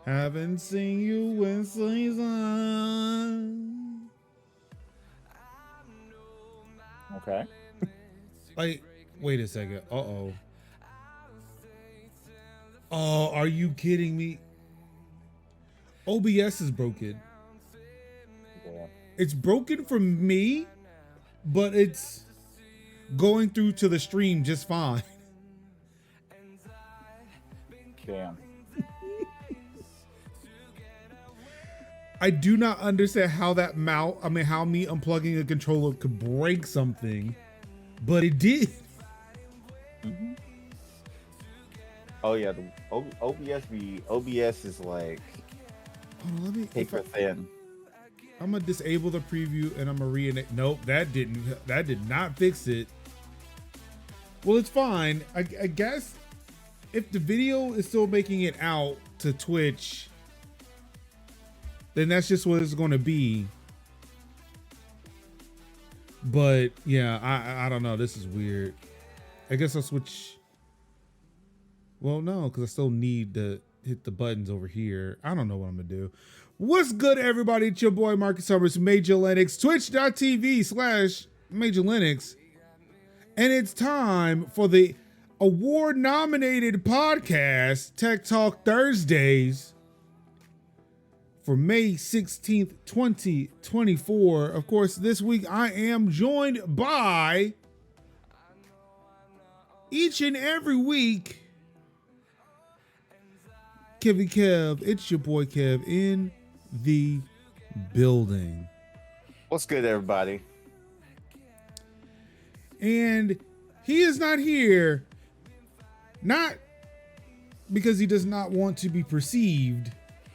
Haven't seen you in season. Okay. Like, wait a second. Uh-oh. Oh, are you kidding me? OBS is broken. Yeah. It's broken for me, but it's going through to the stream just fine. Damn. I do not understand how that how me unplugging a controller could break something, but it did. Mm-hmm. Oh yeah, the OBS is like paper thin. I'm gonna disable the preview and I'm gonna reenact. Nope, that did not fix it. Well, it's fine. I guess if the video is still making it out to Twitch, then that's just what it's going to be. But yeah, I don't know. This is weird. I guess I'll switch. Well, no, because I still need to hit the buttons over here. I don't know what I'm going to do. What's good, everybody? It's your boy, Marcus Summers, Major Linux, twitch.tv/Major Linux. And it's time for the award-nominated podcast, Tech Talk Thursdays, for May 16th, 2024. Of course, this week I am joined by, each and every week, Kevy Kev. It's your boy Kev in the building. What's good, everybody? And he is not here, not because he does not want to be perceived,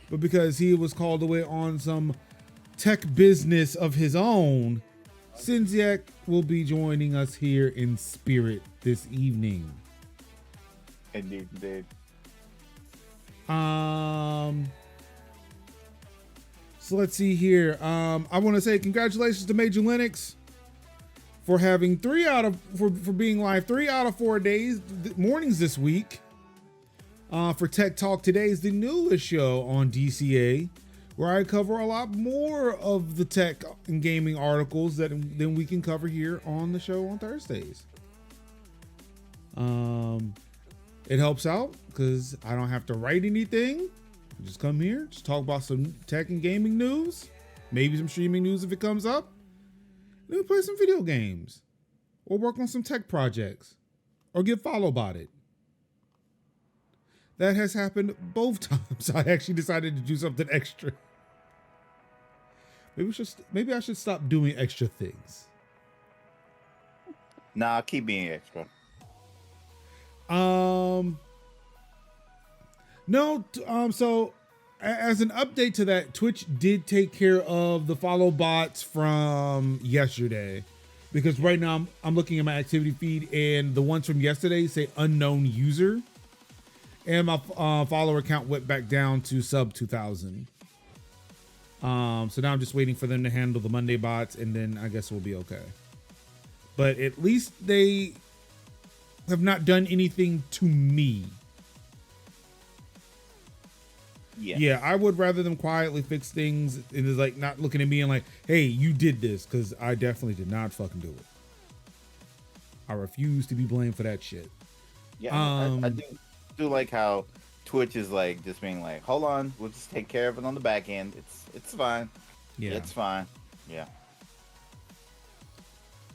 but because he was called away on some tech business of his own. Sinziak will be joining us here in spirit this evening. Indeed. So let's see here. I want to say congratulations to Major Linux for having for being live 3 out of 4 days, mornings this week. For Tech Talk Today is the newest show on DCA, where I cover a lot more of the tech and gaming articles than we can cover here on the show on Thursdays. It helps out because I don't have to write anything. I just come here, just talk about some tech and gaming news, maybe some streaming news if it comes up. Then we play some video games, or work on some tech projects, or get followed about it. That has happened both times. I actually decided to do something extra. Maybe I should stop doing extra things. Nah, keep being extra. So as an update to that, Twitch did take care of the follow bots from yesterday, because right now I'm looking at my activity feed and the ones from yesterday say unknown user, and my follower count went back down to sub 2,000. So now I'm just waiting for them to handle the Monday bots, and then I guess we'll be okay. But at least they have not done anything to me. Yeah, I would rather them quietly fix things and is like not looking at me and like, hey, you did this, because I definitely did not fucking do it. I refuse to be blamed for that shit. Yeah, I do like how Twitch is like just being like, hold on, we'll just take care of it on the back end. It's fine. Yeah, it's fine. Yeah.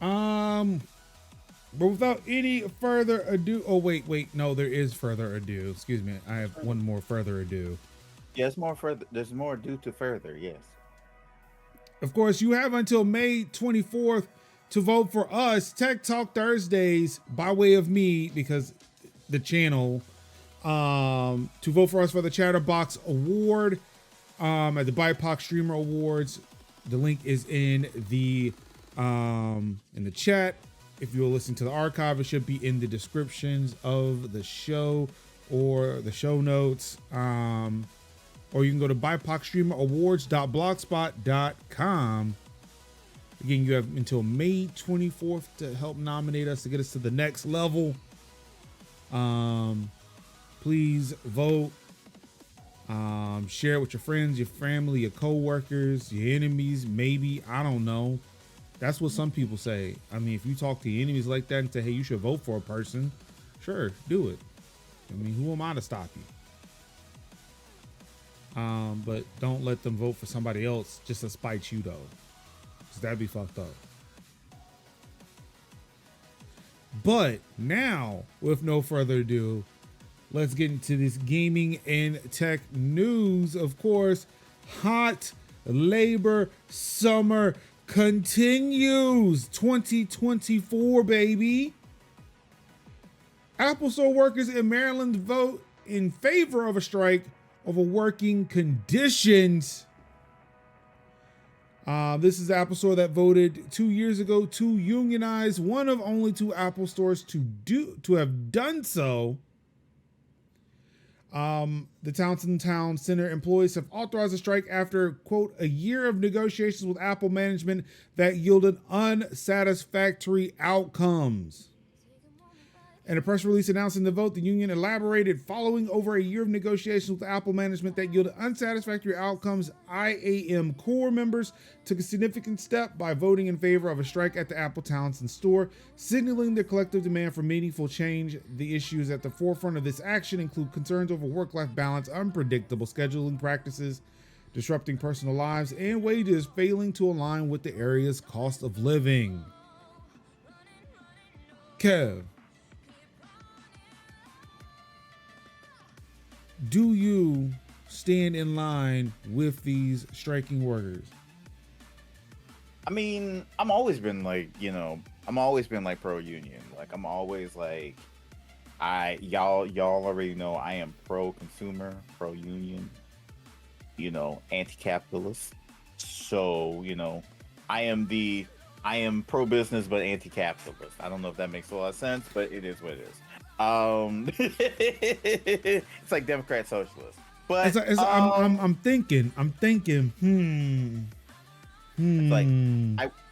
But without any further ado, no, there is further ado. Excuse me, I have one more further ado. Yeah, there's more due to further, yes. Of course, you have until May 24th to vote for us, Tech Talk Thursdays, by way of me, because the channel, to vote for us for the Chatterbox Award at the BIPOC Streamer Awards. The link is in the chat. If you're listening to the archive, it should be in the descriptions of the show or the show notes. Or you can go to BIPOCStreamerAwards.blogspot.com. Again, you have until May 24th to help nominate us to get us to the next level. Please vote. Share it with your friends, your family, your co-workers, your enemies, maybe. I don't know. That's what some people say. I mean, if you talk to your enemies like that and say, hey, you should vote for a person, sure, do it. I mean, who am I to stop you? But don't let them vote for somebody else just to spite you, though. Because that'd be fucked up. But now, with no further ado, let's get into this gaming and tech news. Of course, hot labor summer continues. 2024, baby. Apple Store workers in Maryland vote in favor of a strike over working conditions. This is the Apple Store that voted 2 years ago to unionize, one of only 2 Apple stores to have done so. The Townsend Town Center employees have authorized a strike after, quote, a year of negotiations with Apple management that yielded unsatisfactory outcomes. In a press release announcing the vote, the union elaborated, following over a year of negotiations with Apple management that yielded unsatisfactory outcomes, IAM core members took a significant step by voting in favor of a strike at the Apple Townsend store, signaling their collective demand for meaningful change. The issues at the forefront of this action include concerns over work-life balance, unpredictable scheduling practices, disrupting personal lives, and wages failing to align with the area's cost of living. Kev, do you stand in line with these striking workers? I mean, I'm always been like, pro-union. Like, I'm always like, y'all already know I am pro-consumer, pro-union, anti-capitalist. So, I am pro-business, but anti-capitalist. I don't know if that makes a lot of sense, but it is what it is. It's like Democrat socialist, but I'm thinking. It's like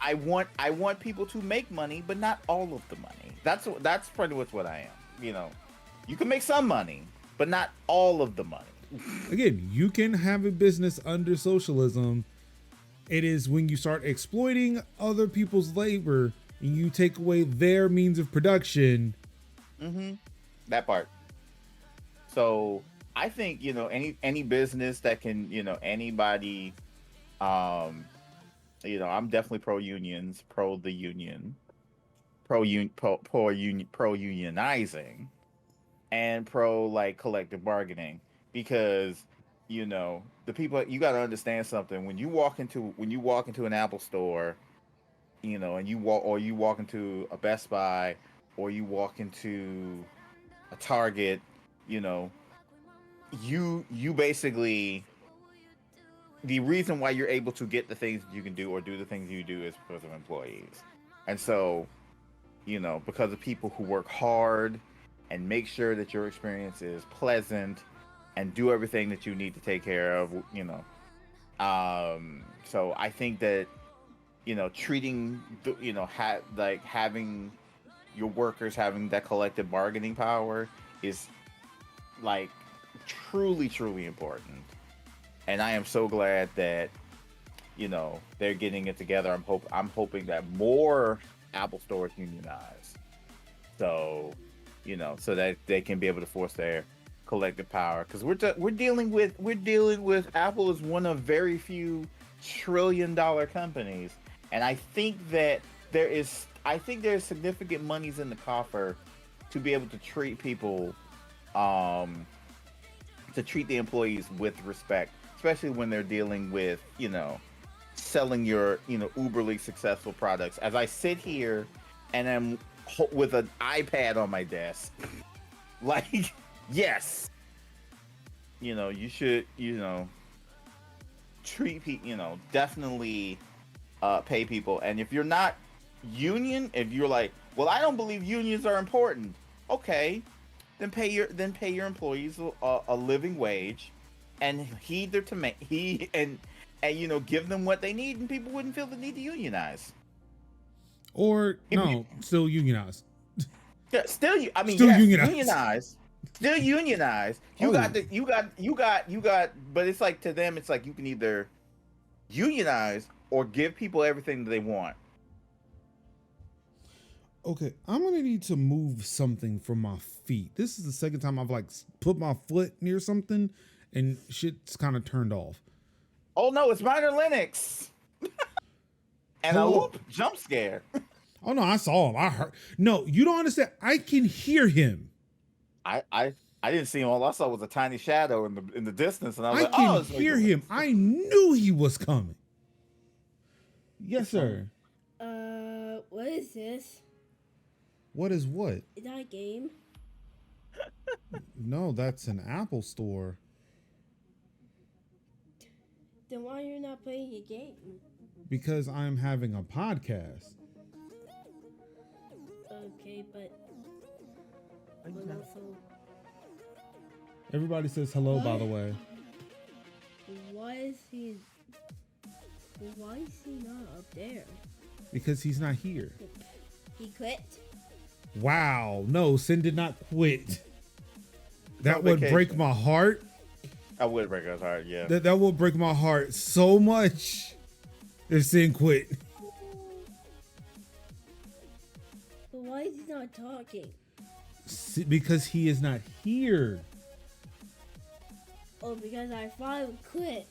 I want people to make money, but not all of the money. That's pretty much what I am. You can make some money, but not all of the money. Again, you can have a business under socialism. It is when you start exploiting other people's labor and you take away their means of production. Mm-hmm. That part. So I think any business that can anybody, I'm definitely pro unions, pro the union, pro unionizing, and pro like collective bargaining, because the people, you got to understand something. When you walk into an Apple store, and you walk into a Best Buy, or you walk into a Target, you basically, the reason why you're able to get the things you can do or do the things you do is because of employees. And so, because of people who work hard and make sure that your experience is pleasant and do everything that you need to take care of, so I think that, treating, having your workers having that collective bargaining power is like truly, truly important. And I am so glad that, they're getting it together. I'm hoping that more Apple stores unionize. So, so that they can be able to force their collective power. Because we're dealing with Apple is one of very few trillion-dollar companies. And I think that there's significant monies in the coffer to be able to treat people, to treat the employees with respect, especially when they're dealing with, selling your, uberly successful products. As I sit here and I'm with an iPad on my desk, like, yes, you should, treat people, definitely pay people. And if you're not union, if you're like, well, I don't believe unions are important, okay, then pay your employees a living wage, and heed their and give them what they need, and people wouldn't feel the need to unionize. Or still unionize. Yeah, still unionize. Unionize. Still unionized. You Oh, got yeah. the. But it's like to them, it's like you can either unionize or give people everything that they want. Okay, I'm gonna need to move something from my feet. This is the second time I've like put my foot near something and shit's kind of turned off. Oh no, it's minor Linux. And a Hello? whoop jump scare. Oh no, I saw him. I heard. No, you don't understand. I can hear him. I didn't see him. All I saw was a tiny shadow in the distance, and I was I like, can "Oh, it's hear Linux." him. I knew he was coming. Yes, sir. What is this? What is what? Is that a game? No, that's an Apple store. Then why you're not playing a game? Because I'm having a podcast. Okay, but also, Everybody says hello, by the way. why is he not up there? Because he's not here. He quit. Wow. No, Sin did not quit. That On would break vacation. my heart. I would break his heart. Yeah. That would break my heart so much if Sin quit. But why is he not talking? Because he is not here. Oh, because I finally quit.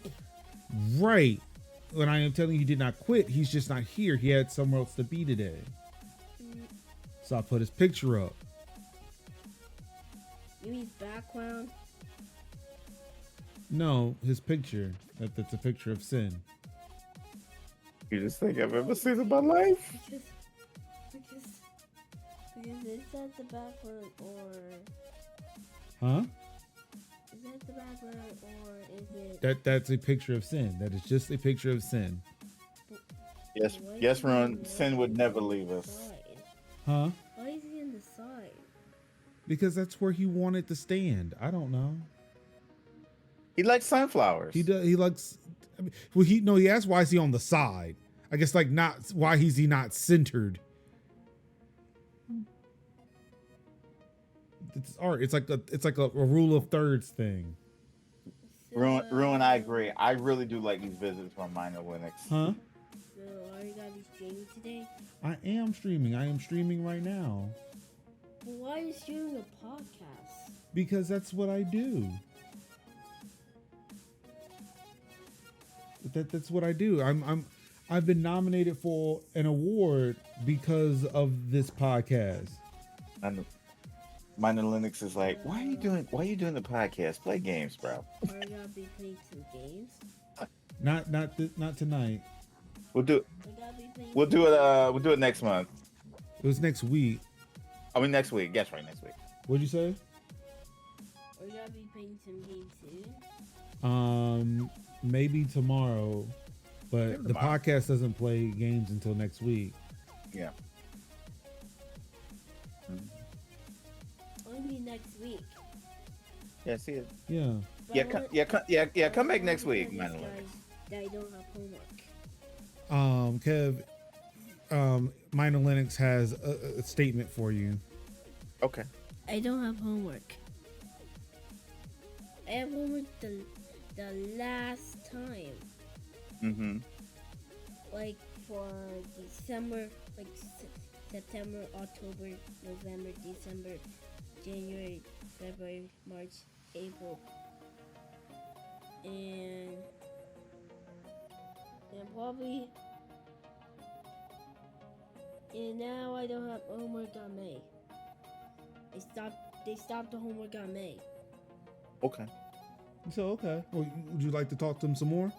Right. When I am telling you he did not quit, he's just not here. He had somewhere else to be today. So I put his picture up. You mean background? No, his picture. That's a picture of Sin. You just think I've ever seen in my life? Because is that the background or Huh? is that the background or is it? That's a picture of Sin. That is just a picture of Sin. Yes, Why yes, is he Ron. on Sin would never leave the us. side? Huh? Why is he on the side? Because that's where he wanted to stand. I don't know. He likes sunflowers. He does. He likes. I mean, well, he asked why is he on the side. I guess like not why is he not centered. It's art. It's like a rule of thirds thing. Ruin, I agree. I really do like these visits from minor Linux. Huh? So are you gonna be streaming today? I am streaming. I am streaming right now Well, why are you streaming a podcast? because that's what I do. That's what I do. I've been nominated for an award because of this podcast. And minor Linux is like, why are you doing the podcast? Play games, bro. Are you gonna be playing some games? Not tonight. We'll do Are you gonna be playing we'll do it. We'll do it next month. It was next week. I mean next week. Yes, right, next week. What'd you say? Are you gonna be playing some games soon? Maybe tomorrow, but Maybe the tomorrow. podcast doesn't play games until next week. Yeah. Only next week. Yeah. See it. Yeah. But Yeah. I want- Yeah. Come I back next want week, to minor tell these Linux. guys that I don't have homework. Kev, Minor Linux has a statement for you. Okay. I don't have homework. I have homework the last time, Mm-hmm. like for December, like September, October, November, December, January, February, March, April, and probably. And now I don't have homework on May. They stopped the homework on May. Okay. So okay. Well, would you like to talk to him some more?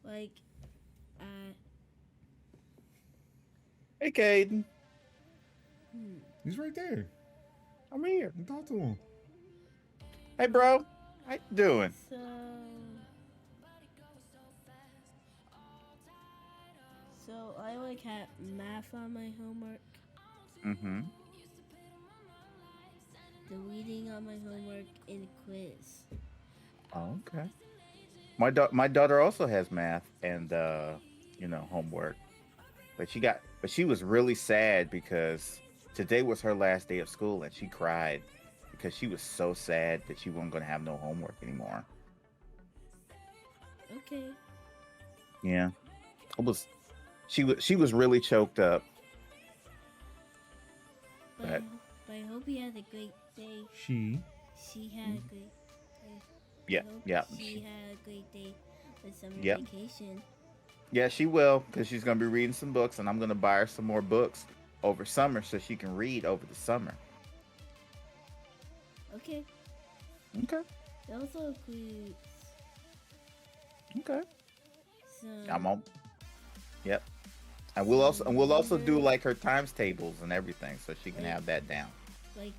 Like, Hey, Caden. He's right there. I'm here. Talk to him. Hey, bro. How you doing? So I like have math on my homework, Mm-hmm. the reading on my homework, and quiz. Oh, okay. My daughter also has math and homework. but she was really sad because today was her last day of school and she cried because she was so sad that she wasn't going to have no homework anymore. Okay. Yeah, it was. She was really choked up. But But I hope he had a great day. She Had a great. yeah, I hope yeah, She had a great day with summer Yep. vacation. yeah, she will because she's going to be reading some books, and I'm going to buy her some more books over summer so she can read over the summer. Okay. Okay. That also includes. Okay. Some. I'm on. Yep. And we'll also do like her times tables and everything so she can have that down. Like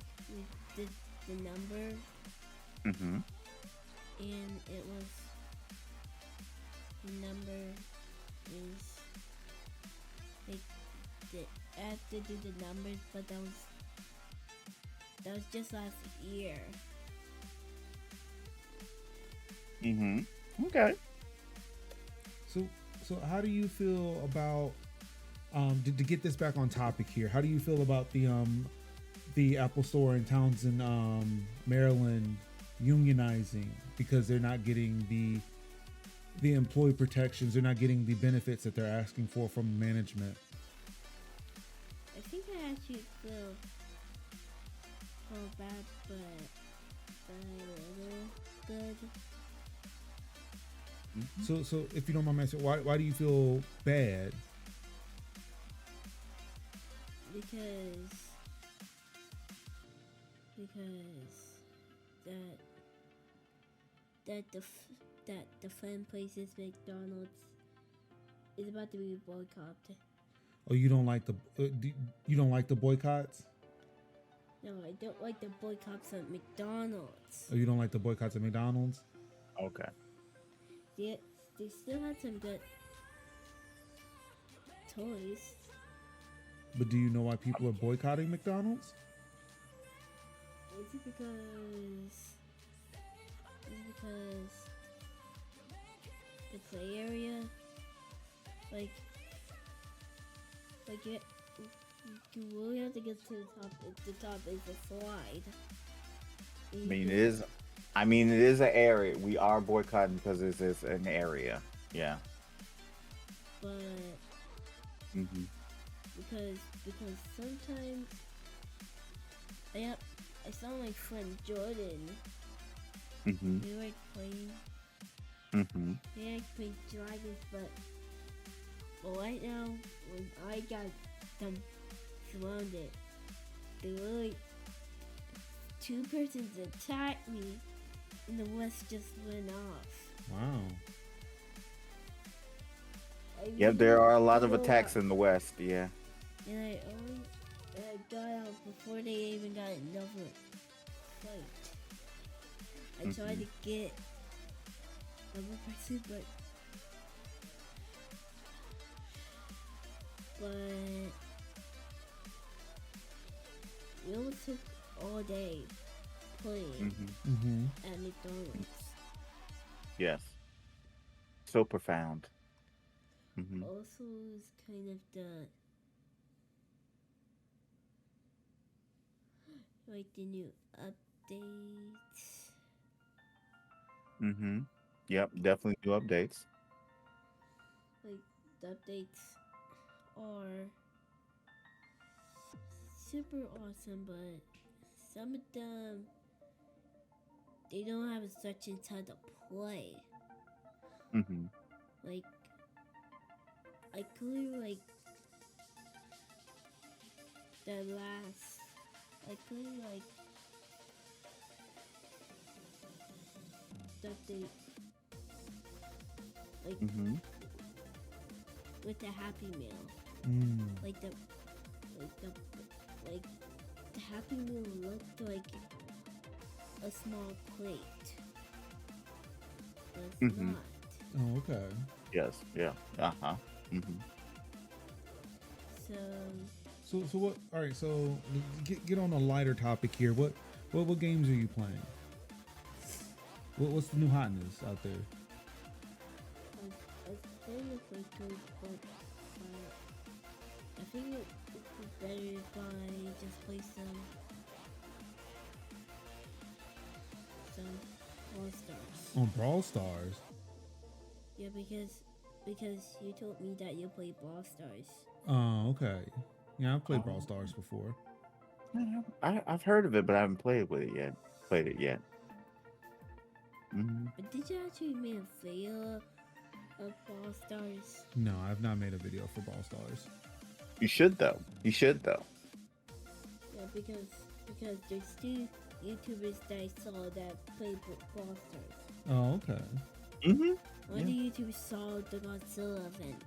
with the number. Mm-hmm. And it was the number is like I have to do the numbers, but that was just last year. Mm-hmm. Okay. So how do you feel about to get this back on topic here? How do you feel about the Apple Store in Townsend, Maryland, unionizing because they're not getting the employee protections, they're not getting the benefits that they're asking for from management? I think I actually feel bad, but a little good. So if you don't mind me asking, why do you feel bad? Because that the fun places McDonald's is about to be boycotted. Oh, you don't like you don't like the boycotts? No, I don't like the boycotts at McDonald's. Oh, you don't like the boycotts at McDonald's? Okay. They still had some good toys. But do you know why people are boycotting McDonald's? Is it because the play area, like you really have to get to the top. The top is the slide. I mean, it is an area. We are boycotting because it is an area. Yeah. But Mm-hmm. because sometimes I sound like friend Jordan. Mm-hmm. They like playing. Mm-hmm. They like playing dragons, but right now when I got them surrounded, they really two persons attacked me, and the West just went off. Wow. Yep, there are a lot of attacks in the West. Yeah. And I got out before they even got another fight. I tried to get another person, but we almost took all day playing at McDonald's. Yes. So profound. Also, it's kind of the new updates. Yep, definitely new updates. Like the updates are super awesome, but some of them they don't have such a ton to play. Like I clear like the last. I clear like the update. Like with the Happy Meal. Like the Happy Meal looked like a small plate. But it's not. Oh, okay. Yes. Yeah. So what? All right. So get on a lighter topic here. What games are you playing? What's the new hotness out there? I was playing with my toys, but better if I just play some All Stars. On Brawl Stars. Yeah, because you told me that you play Brawl Stars. Oh, okay. Yeah, I've played Brawl Stars before. I've heard of it, but I haven't played with it yet. Played it yet. Mm-hmm. But did you actually make a video of Brawl Stars? No, I've not made a video for Brawl Stars. You should though. You should though. Yeah, because there's two YouTubers that I saw that play Brawl Stars. Oh, okay. Mm-hmm. One of the YouTubers saw the Godzilla event.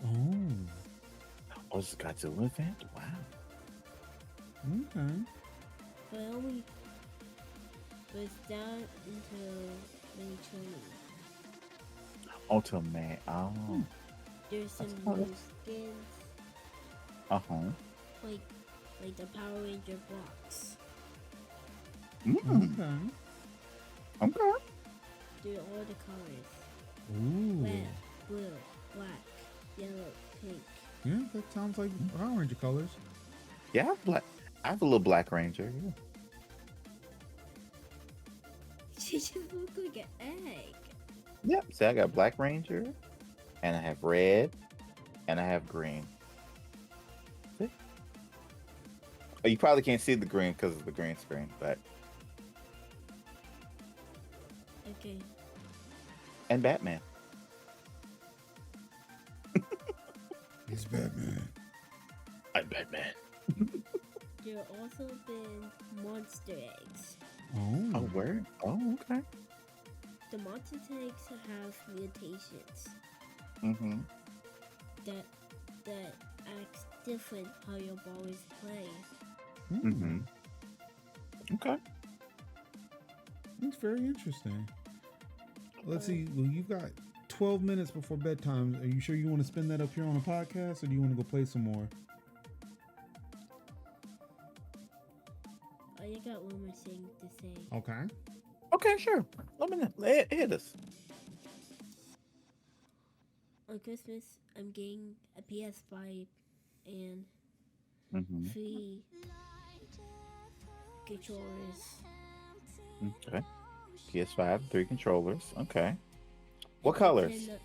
Oh. Oh, it's a Godzilla event? Wow. Okay. But it's down until May 20. Ultra Man. Oh. There's some That's cool. new skins, Uh-huh. like the Power Ranger blocks. Mm. Okay. Okay. They're all the colors. Ooh. Red, blue, black, yellow, pink. Yeah, that sounds like Power Ranger colors. Yeah, I have a little Black Ranger. Yeah. She just looks like an egg. Yep. See, I got Black Ranger, and I have red, and I have green. See? Oh, you probably can't see the green because of the green screen, but Okay. and Batman. It's Batman. I'm Batman. There have also been monster eggs. Oh. Oh, where? Oh, okay. The monster eggs have mutations Mm-hmm. that acts different how your ballers play. Mm-hmm. Okay. It's very interesting. Let's see. Well, you've got 12 minutes before bedtime. Are you sure you want to spend that up here on a podcast, or do you want to go play some more? I got one more thing to say. Okay. Okay, sure. Let me know. Hit us. On Christmas, I'm getting a PS5 and Mm-hmm. 3 controllers. Okay. PS5, 3 controllers. Okay. What colors? And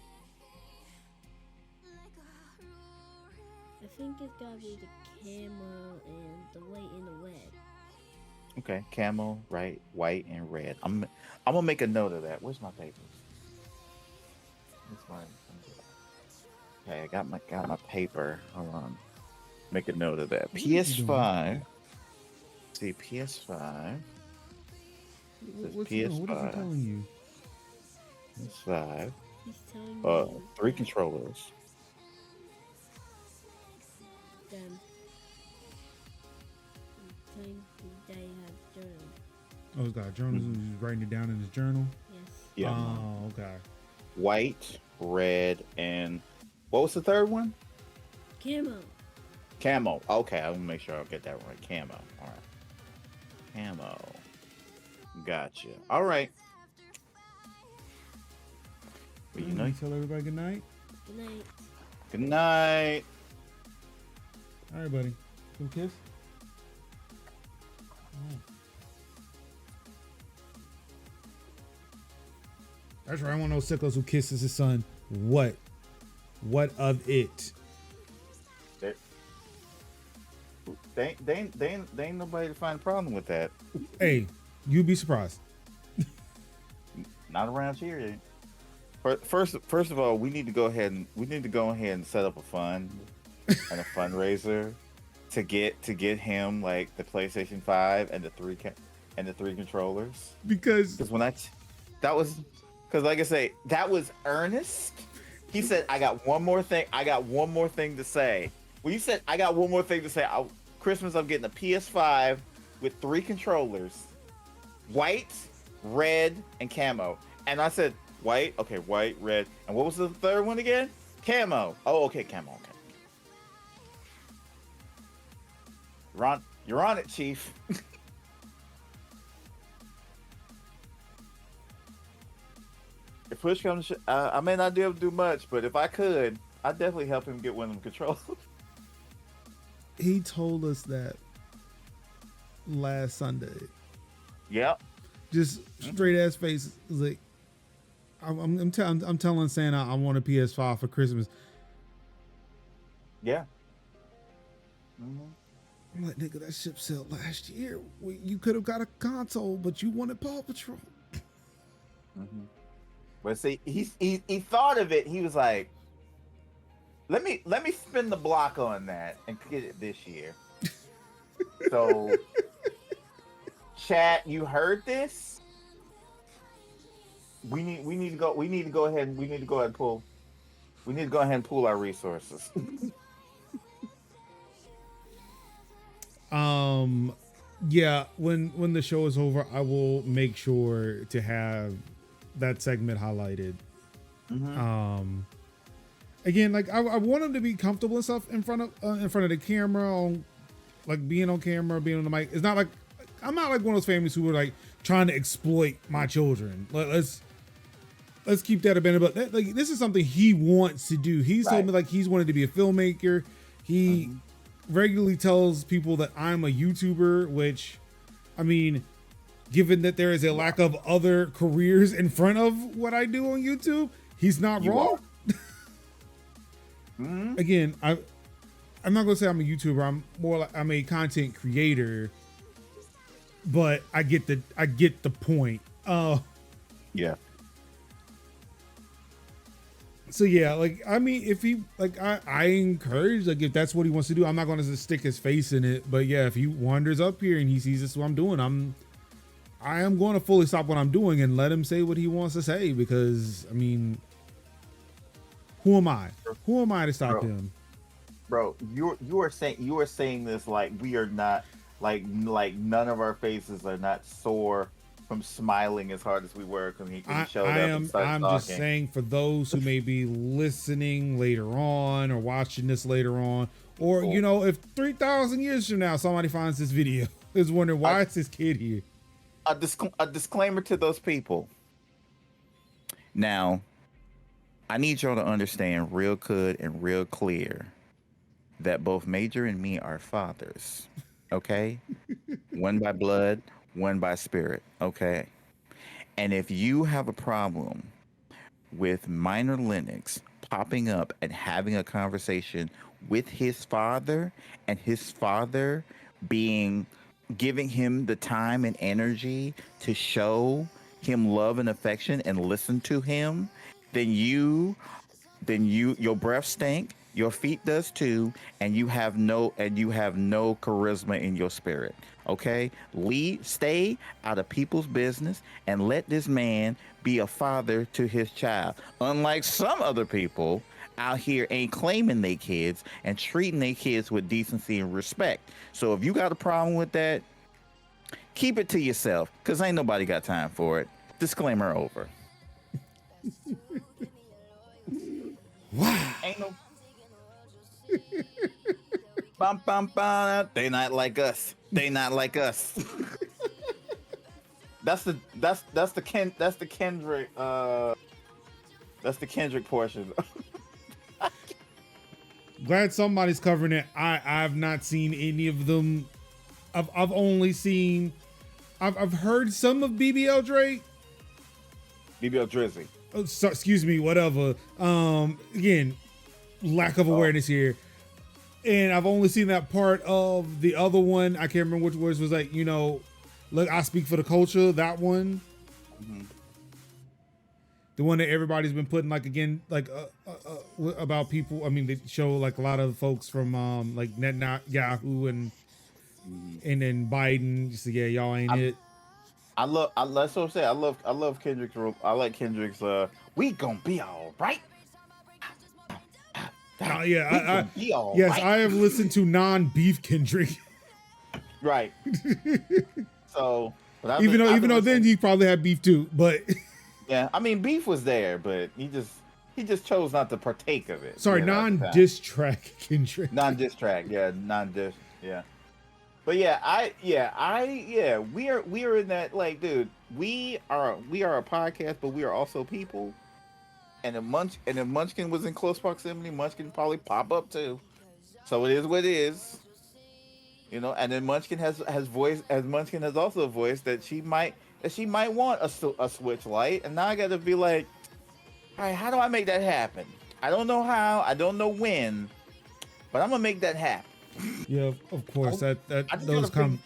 I think it's gotta be the camo and the white and the red. Okay, camo, right, white, and red. I'm gonna make a note of that. Where's my papers? Where's mine? Okay, I got my paper. Hold on. Make a note of that. What are you PS5. See, PS5. What's he doing? What is he PS5. telling you? PS5. He's telling me 3 that controllers. them. He's telling me that I have journal. Oh, he's got a journal. He's writing it down in his journal. Yes. Yeah. Oh, okay. White, red, and what was the third one? Camo. Camo. Okay, I'm gonna make sure I get that right. Camo. All right. Camo. Gotcha. All right. Well, you know. You tell everybody good night. Good night. Good night. All right, buddy. Give a kiss. Oh. That's right. I want no sickos who kisses his son. What? What of it? They ain't nobody to find a problem with that. Hey, you'd be surprised. Not around here. First of all, we need to go ahead and set up a fund and a fundraiser to get him like the PlayStation 5 and the 3 controllers. Because Because like I say, that was earnest. He said, I got one more thing to say. When you said, I got one more thing to say, Christmas, I'm getting a PS5 with 3 controllers, white, red, and camo. And I said, white, okay, white, red. And what was the third one again? Camo. Oh, okay, camo, okay. You're on it, Chief. If push comes, I may not be able to do much, but if I could, I'd definitely help him get one of them controllers. He told us that last Sunday. Yep. Just straight ass face. Like, I'm telling Santa I want a PS5 for Christmas. Yeah. I'm like, nigga, that ship sailed last year. You could have got a console, but you wanted Paw Patrol. But see, he thought of it. He was like, let me spin the block on that and get it this year. So, chat, you heard this? We need to go ahead and pool our resources. Yeah, when the show is over, I will make sure to have that segment highlighted. Again, like I want him to be comfortable and stuff in front of the camera, on like being on camera, being on the mic. It's not like I'm not like one of those families who are like trying to exploit my children. Let's keep that a bit. But like this is something he wants to do. He's told me like he's wanted to be a filmmaker. He regularly tells people that I'm a YouTuber, which, I mean, given that there is a lack of other careers in front of what I do on YouTube, he's not wrong. Again, I'm not gonna say I'm a YouTuber. I'm more like I'm a content creator, but I get the point. Yeah. So yeah, like I mean, if he like, I encourage, like if that's what he wants to do, I'm not going to just stick his face in it. But yeah, if he wanders up here and he sees this is what I'm doing, I am going to fully stop what I'm doing and let him say what he wants to say, because I mean, who am I? Who am I to stop him? Bro, you are saying this like we are not like none of our faces are not sore from smiling as hard as we were when he showed up and started I'm talking. just saying, for those who may be listening later on or watching this later on, or you know, if 3,000 years from now somebody finds this video, is wondering why is this kid here. A disclaimer to those people. Now, I need y'all to understand real good and real clear that both Major and me are fathers. Okay? One by blood, one by spirit. Okay? And if you have a problem with Minor Linux popping up and having a conversation with his father, and his father giving him the time and energy to show him love and affection and listen to him, then your breath stink, your feet does too, and you have no charisma in your spirit. Okay? Stay out of people's business and let this man be a father to his child. Unlike some other people out here ain't claiming their kids and treating their kids with decency and respect. So if you got a problem with that, keep it to yourself, because ain't nobody got time for it. Disclaimer over. Wow. Ain't no bum, bum, bum. They not like us. They not like us. That's the Kendrick portion. Glad somebody's covering it. I've not seen any of them. I've only seen. I've heard some of BBL Drake. BBL Drizzy. Oh, so, excuse me, whatever. Again, lack of awareness here. And I've only seen that part of the other one. I can't remember which words was like, you know, look, I speak for the culture. That one. The one that everybody's been putting, like, again, like about people. I mean, they show like a lot of folks from like Yahoo and then Biden. Just yeah, y'all ain't it. That's what I'm saying. I love Kendrick's. I like Kendrick's. We gonna be all right. Yeah, yes, right. I have listened to non-beef Kendrick. Right. So, even though then he probably had beef too, but yeah, I mean beef was there, but he just chose not to partake of it. Sorry, non-diss track Kendrick. Non-diss track, yeah, non-diss, yeah. But we are in that, like, dude, we are a podcast, but we are also people. And if Munchkin was in close proximity, Munchkin probably pop up too. So it is what it is. And then Munchkin Munchkin has also voiced that she might want a Switch Lite, and now I got to be like, all right, how do I make that happen? I don't know how, I don't know when, but I'm gonna make that happen. Yeah, of course. I Those just gotta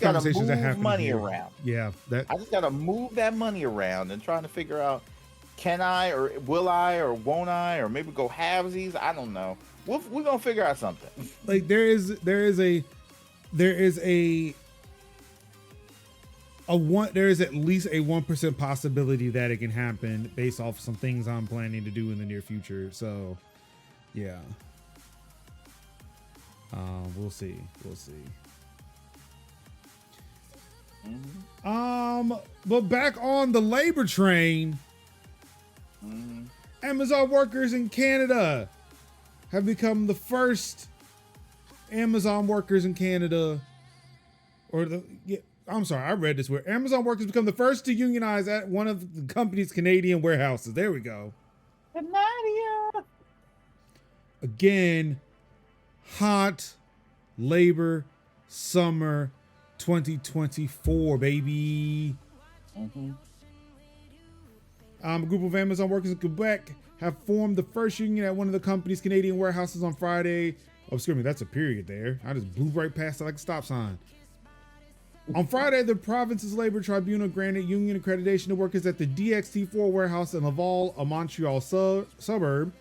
conversations that move happen money here. around. Yeah, I just gotta move that money around and trying to figure out, can I or will I or won't I, or maybe go halvesies. I don't know. We're gonna figure out something. like there is at least a 1% possibility that it can happen based off some things I'm planning to do in the near future. So, yeah. We'll see. But back on the labor train, Amazon workers in Canada have become the first Amazon workers in Canada, I'm sorry, I read this where Amazon workers become the first to unionize at one of the company's Canadian warehouses. There we go. Canada. Again, hot labor summer 2024, baby. A group of Amazon workers in Quebec have formed the first union at one of the company's Canadian warehouses on Friday. Oh, excuse me, that's a period there. I just blew right past it like a stop sign. On Friday, the province's labor tribunal granted union accreditation to workers at the DXT4 warehouse in Laval, a Montreal suburb.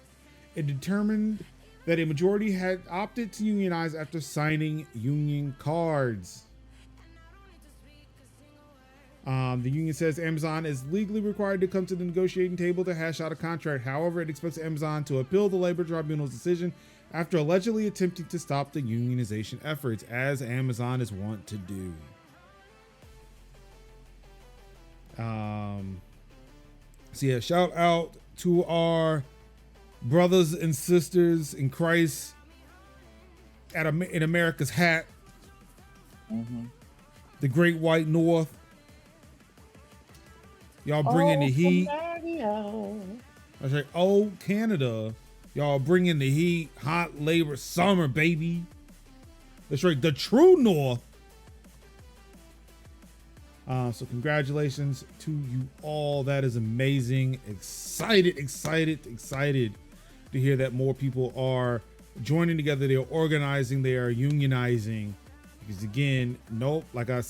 It determined that a majority had opted to unionize after signing union cards. The union says Amazon is legally required to come to the negotiating table to hash out a contract. However, it expects Amazon to appeal the labor tribunal's decision after allegedly attempting to stop the unionization efforts, as Amazon is wont to do. So yeah, shout out to our brothers and sisters in Christ in America's hat, the Great White North. Y'all bringing the heat. I say, oh, Canada, y'all bringing the heat. Hot labor summer, baby. That's right, the true North. So congratulations to you all. That is amazing. Excited to hear that more people are joining together. They are organizing. They are unionizing. Because again, like I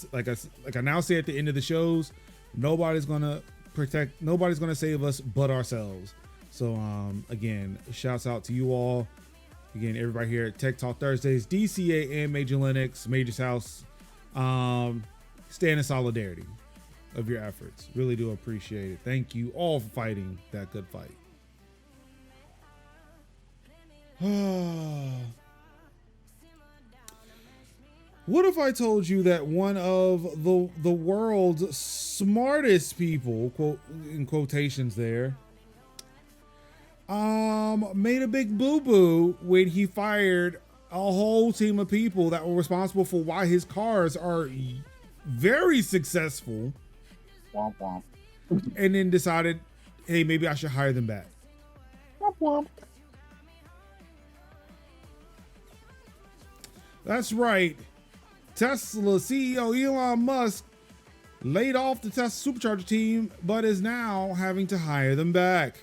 now say at the end of the shows, nobody's gonna save us but ourselves. So again, shouts out to you all. Again, everybody here at Tech Talk Thursdays, DCA and Major Linux, Major's House. Stand in solidarity of your efforts. Really do appreciate it. Thank you all for fighting that good fight. What if I told you that one of the world's smartest people, quote in quotations there, made a big boo-boo when he fired a whole team of people that were responsible for why his cars are very successful, Womp womp. and then decided, hey, maybe I should hire them back. Womp womp. That's right. Tesla CEO Elon Musk laid off the Tesla Supercharger team, but is now having to hire them back.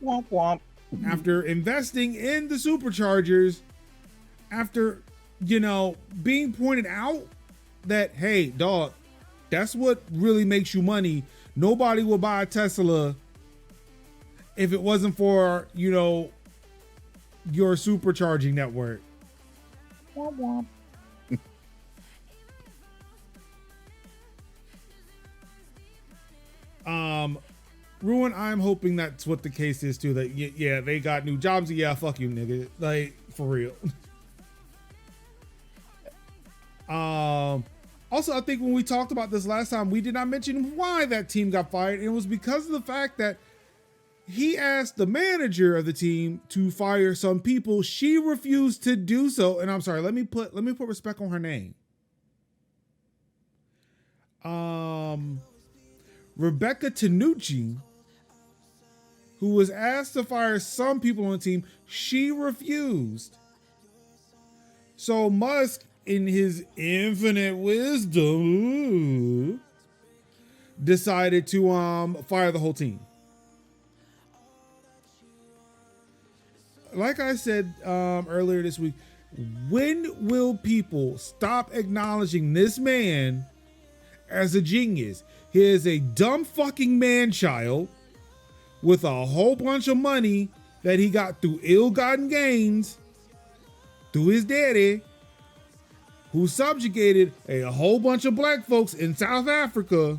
Womp womp. After investing in the Superchargers, after, being pointed out that, hey, dog, that's what really makes you money. Nobody will buy a Tesla if it wasn't for, your supercharging network. Womp womp. Ruin, I'm hoping that's what the case is too. That yeah, they got new jobs. Yeah, fuck you, nigga. Like, for real. Also, I think when we talked about this last time, we did not mention why that team got fired. It was because of the fact that he asked the manager of the team to fire some people. She refused to do so. And I'm sorry, let me put respect on her name. Rebecca Tanucci, who was asked to fire some people on the team, she refused. So Musk in his infinite wisdom, decided to fire the whole team. Like I said earlier this week, when will people stop acknowledging this man as a genius? He is a dumb fucking man-child with a whole bunch of money that he got through ill-gotten gains through his daddy, who subjugated a whole bunch of black folks in South Africa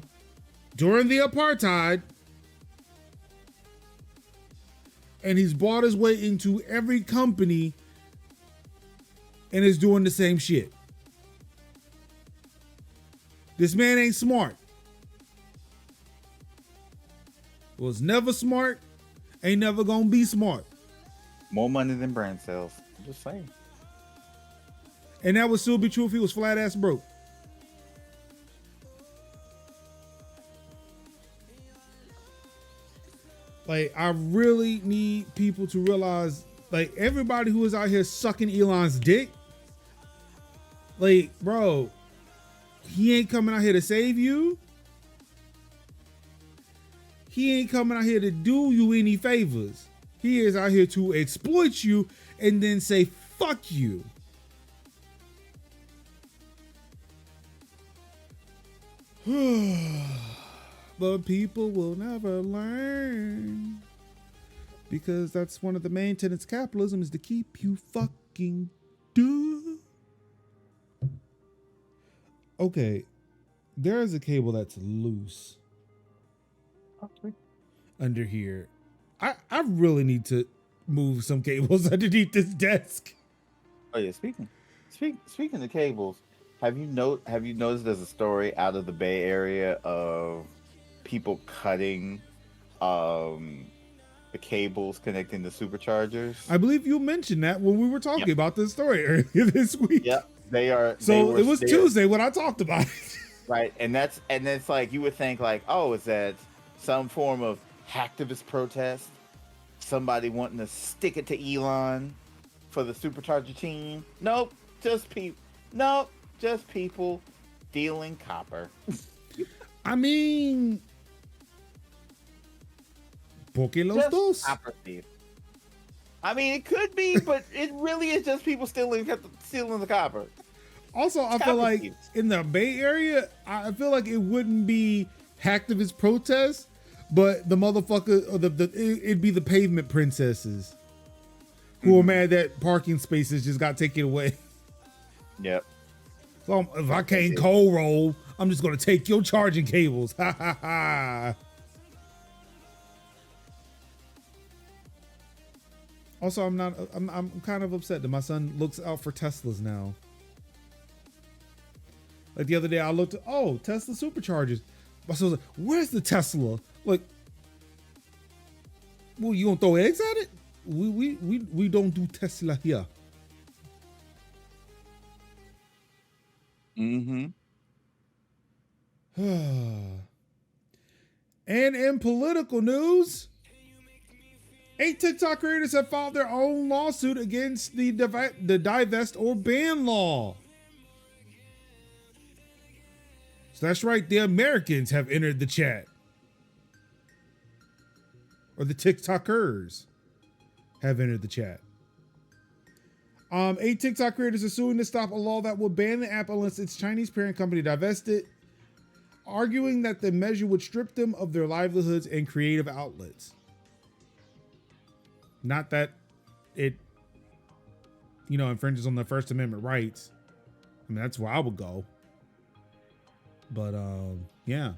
during the apartheid. And he's bought his way into every company and is doing the same shit. This man ain't smart. Was never smart, ain't never gonna be smart. More money than brand sales. I'm just saying. And that would still be true if he was flat ass broke. Like, I really need people to realize, like, everybody who is out here sucking Elon's dick, like, bro, he ain't coming out here to save you. He ain't coming out here to do you any favors. He is out here to exploit you and then say, fuck you. But people will never learn, because that's one of the main tenets of capitalism, is to keep you fucking dumb. Okay, there is a cable that's loose under here. I really need to move some cables underneath this desk. Oh yeah, speaking of cables, have you noticed there's a story out of the Bay Area of people cutting the cables connecting the superchargers? I believe you mentioned that when we were talking about this story earlier this week. Yep, they are. So it was Tuesday when I talked about it. Right, and it's like, you would think like, oh, is that some form of hacktivist protest? Somebody wanting to stick it to Elon for the supercharger team? Nope, just people. Nope, just people dealing copper. I mean, porque los dos. Copper thief. I mean, it could be, but it really is just people stealing the copper. Also, I feel like in the Bay Area, I feel like it wouldn't be hacktivist protests, but the motherfucker, or it'd be the pavement princesses who are mad that parking spaces just got taken away. Yep. So if I can't cold roll, I'm just gonna take your charging cables. Ha ha ha. Also, I'm kind of upset that my son looks out for Teslas now. Like the other day, I looked at, Tesla Superchargers. My son was like, where's the Tesla? Like, well, you gonna throw eggs at it? We don't do Tesla here. Mm-hmm. And in political news, 8 TikTok creators have filed their own lawsuit against the divest or ban law. So that's right, the Americans have entered the chat. Or the TikTokers have entered the chat. 8 TikTok creators are suing to stop a law that will ban the app unless its Chinese parent company divests it, arguing that the measure would strip them of their livelihoods and creative outlets. Not that it, infringes on the First Amendment rights. I mean, that's where I would go. But, yeah.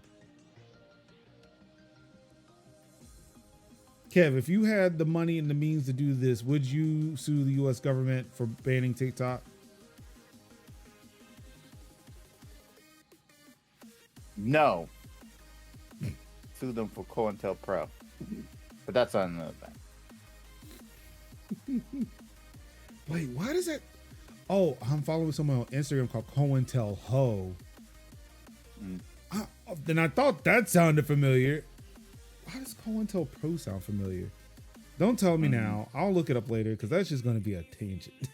Kev, if you had the money and the means to do this, would you sue the U.S. government for banning TikTok? No. Sue them for COINTELPRO. But that's on another thing. Wait, why does that? Oh, I'm following someone on Instagram called COINTELHO. Then I thought that sounded familiar. Why does COINTELPRO sound familiar? Don't tell me now. I'll look it up later because that's just going to be a tangent.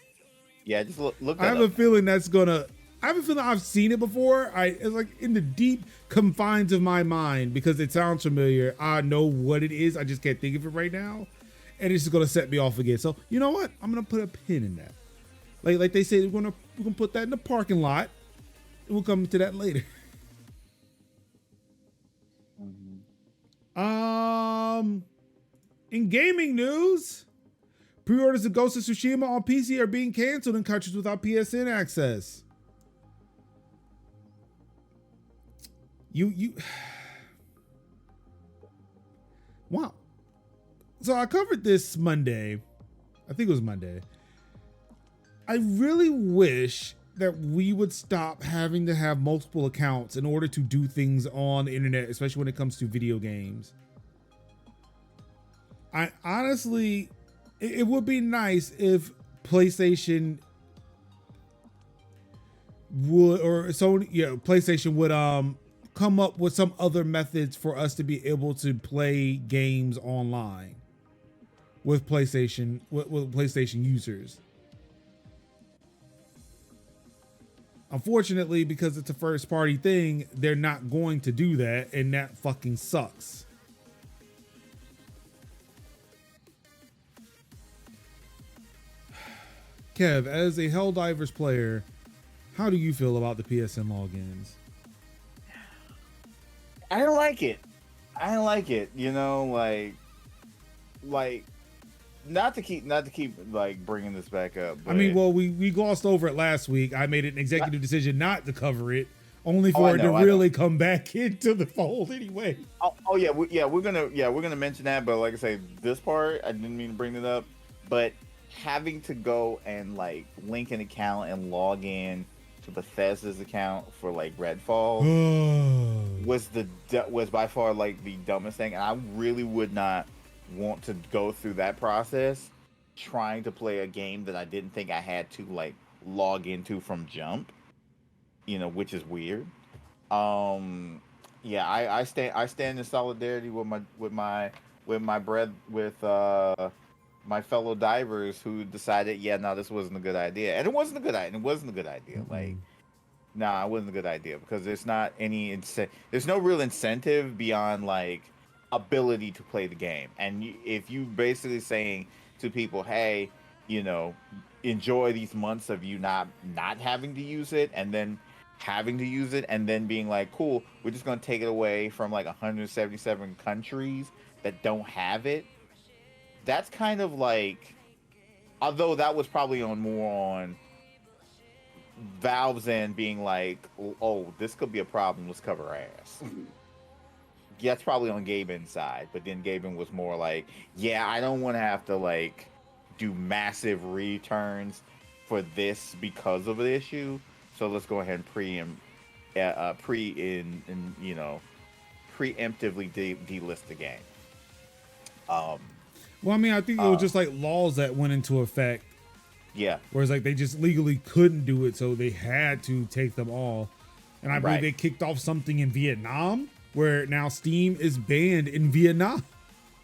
Yeah, just look I that have a up. feeling that's gonna. I have a feeling I've seen it before. It's like in the deep confines of my mind because it sounds familiar. I know what it is. I just can't think of it right now, and it's just gonna set me off again. So you know what? I'm gonna put a pin in that. Like they say, we're gonna put that in the parking lot. We'll come to that later. In gaming news, pre-orders of Ghost of Tsushima on PC are being canceled in countries without PSN access. You wow. So I covered this Monday. I think it was Monday. I really wish that we would stop having to have multiple accounts in order to do things on the internet, especially when it comes to video games. I honestly, it would be nice if PlayStation would, or Sony, PlayStation would come up with some other methods for us to be able to play games online with PlayStation users. Unfortunately, because it's a first party thing, they're not going to do that, and that fucking sucks. Kev, as a Helldivers player, how do you feel about the PSN logins? I don't like it. I don't like it. You know, like not to keep like bringing this back up. I mean, well, we glossed over it last week. I made an executive decision not to cover it, only for it to really come back into the fold anyway. Oh yeah, we're gonna mention that. But like I say, this part I didn't mean to bring it up, but having to go and like link an account and log in to Bethesda's account for like Redfall was by far like the dumbest thing, and I really would not want to go through that process trying to play a game that I didn't think I had to like log into from jump, which is weird. Yeah, I stand in solidarity with my fellow divers who decided, this wasn't a good idea. And it wasn't a good idea. Mm-hmm. Like, it wasn't a good idea because there's not any there's no real incentive beyond like ability to play the game. And if you basically saying to people, hey, enjoy these months of you not having to use it and then having to use it and then being like, cool, we're just going to take it away from like 177 countries that don't have it. That's kind of like, although that was probably more on Valve's end being like, oh, this could be a problem, let's cover our ass. Yeah, that's probably on Gaben's side, but then Gaben was more like, yeah, I don't want to have to like do massive returns for this because of the issue, so let's go ahead and preemptively delist the game. Well, I mean, I think it was just like laws that went into effect. Yeah. Whereas like they just legally couldn't do it, so they had to take them all. And I believe they kicked off something in Vietnam where now Steam is banned in Vietnam.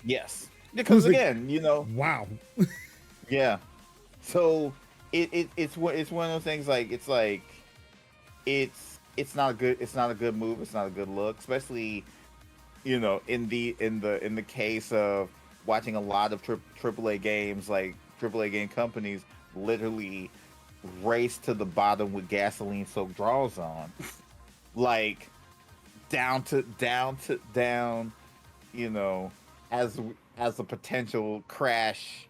Yes. Because again, wow. Yeah. So it's one of those things like it's not a good move, it's not a good look, especially in the case of watching a lot of AAA games, like AAA game companies literally race to the bottom with gasoline soaked draws on. Like down, as a potential crash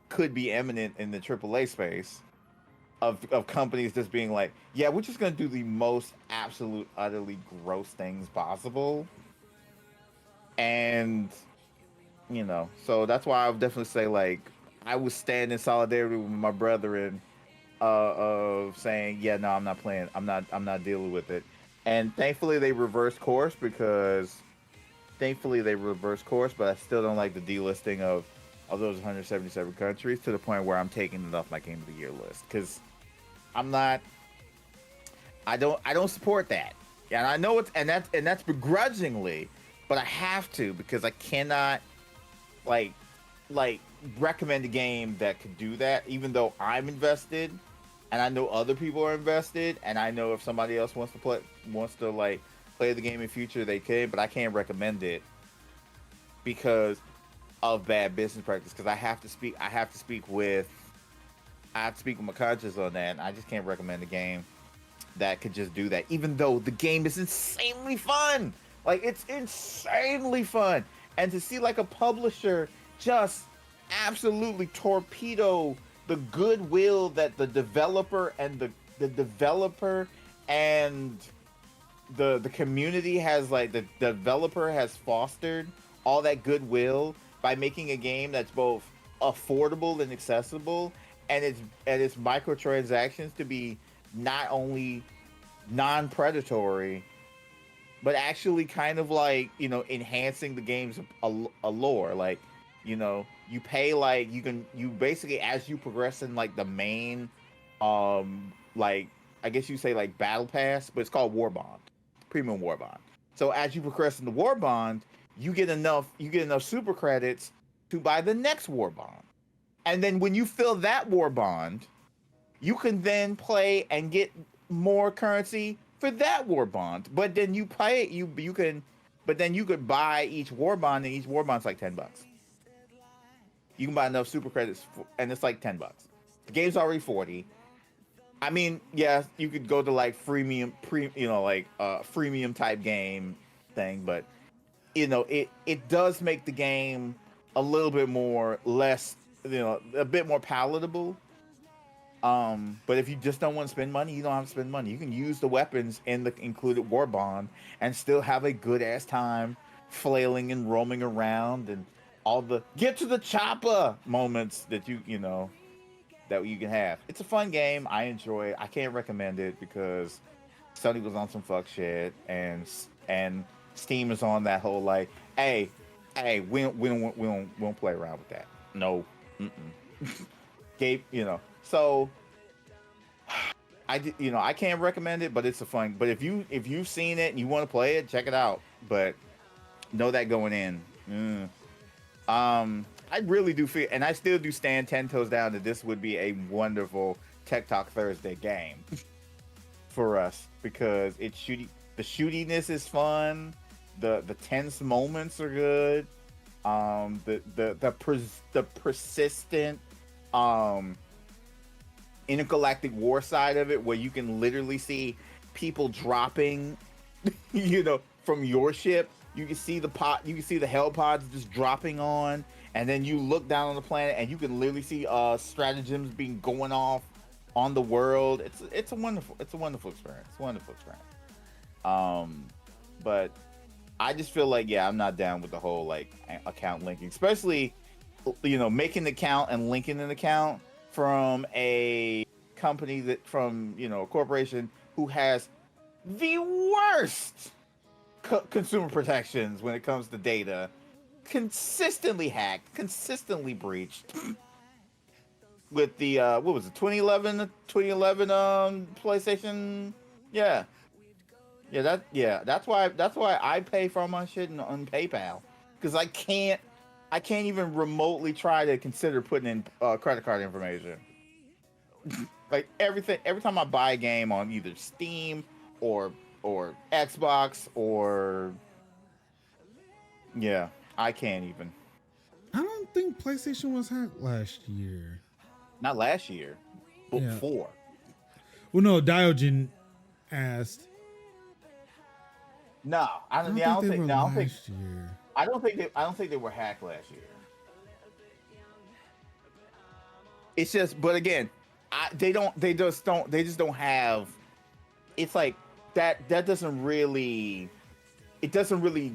could be imminent in the AAA space of companies just being like, yeah, we're just gonna do the most absolute utterly gross things possible. And so that's why I would definitely say like I would stand in solidarity with my brethren of saying, I'm not playing, I'm not dealing with it. And thankfully they reversed course, but I still don't like the delisting of those 177 countries to the point where I'm taking it off my Game of the Year list, because I don't support that. Yeah, and I know that's begrudgingly, but I have to, because I cannot like recommend a game that could do that, even though I'm invested, and I know other people are invested, and I know if somebody else wants to like play the game in the future, they can, but I can't recommend it because of bad business practice. Because I have to speak with my conscience on that, and I just can't recommend a game that could just do that, even though the game is insanely fun. Like, it's insanely fun. And to see like a publisher just absolutely torpedo the goodwill that the developer and the developer and the community has, like the developer has fostered all that goodwill by making a game that's both affordable and accessible, and its microtransactions to be not only non-predatory, but actually kind of like, you know, enhancing the game's allure. Like, you know, you pay, like, you basically, as you progress in like the main, like, I guess you say like battle pass, but it's called War Bond, Premium War Bond. So as you progress in the War Bond, you get enough super credits to buy the next War Bond. And then when you fill that War Bond, you can then play and get more currency for that War Bond. But then you pay but then you could buy each War Bond, and each War Bond's like $10. You can buy enough super credits and it's like $10. The game's already $40. I mean, yeah, you could go to like freemium type game thing, but you know, it does make the game a little bit a bit more palatable. But if you just don't want to spend money, you don't have to spend money. You can use the weapons in the included War Bond and still have a good ass time flailing and roaming around, and all the get to the chopper moments that you can have. It's a fun game. I enjoy it. I can't recommend it because Sony was on some fuck shit, and Steam is on that whole like, hey, we don't play around with that. No, Gabe, So I can't recommend it, but it's a fun. But if you've seen it and you want to play it, check it out. But know that going in. I really do feel, and I still do stand 10 toes down that this would be a wonderful Tech Talk Thursday game for us, because the shootiness is fun, the tense moments are good, the persistent intergalactic war side of it, where you can literally see people dropping, from your ship. You can see the hell pods just dropping on, and then you look down on the planet and you can literally see stratagems being going off on the world. It's a wonderful experience. But I just feel like, I'm not down with the whole like account linking, especially making the account and linking an account from a company a corporation who has the worst consumer protections when it comes to data, consistently hacked, consistently breached. With the 2011 PlayStation, that's why I pay for all my shit on PayPal, because I can't even remotely try to consider putting in credit card information. Like every time I buy a game on either Steam or Xbox I can't even. I don't think PlayStation was hacked last year. Not last year, but before. Well, no, Diogen asked. No, I don't think they were hacked last year. It's just, but again, they just don't have. It's like that doesn't really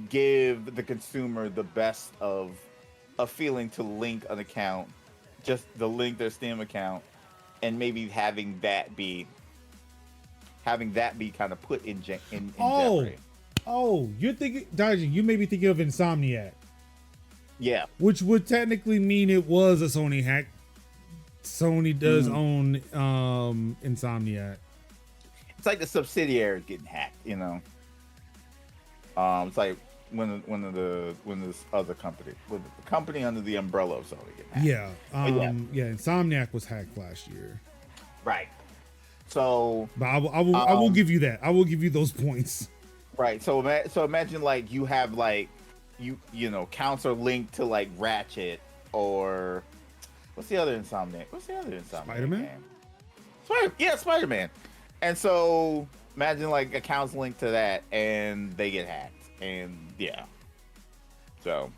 give the consumer the best of a feeling to link an account, just to link their Steam account, and maybe having that be kind of put in jeopardy. Oh, you're thinking, Dodging, you may be thinking of Insomniac. Yeah. Which would technically mean it was a Sony hack. Sony does own Insomniac. It's like the subsidiary getting hacked, It's like when this other company, when the company under the umbrella of Sony get hacked. Yeah. Yeah. Yeah. Insomniac was hacked last year. Right. So, But I will give you that. I will give you those points. right. So imagine like you have like you know counts are linked to like Ratchet or what's the other Insomniac? Spider-Man? Game? Spider-Man. And so imagine like accounts linked to that and they get hacked. And yeah. So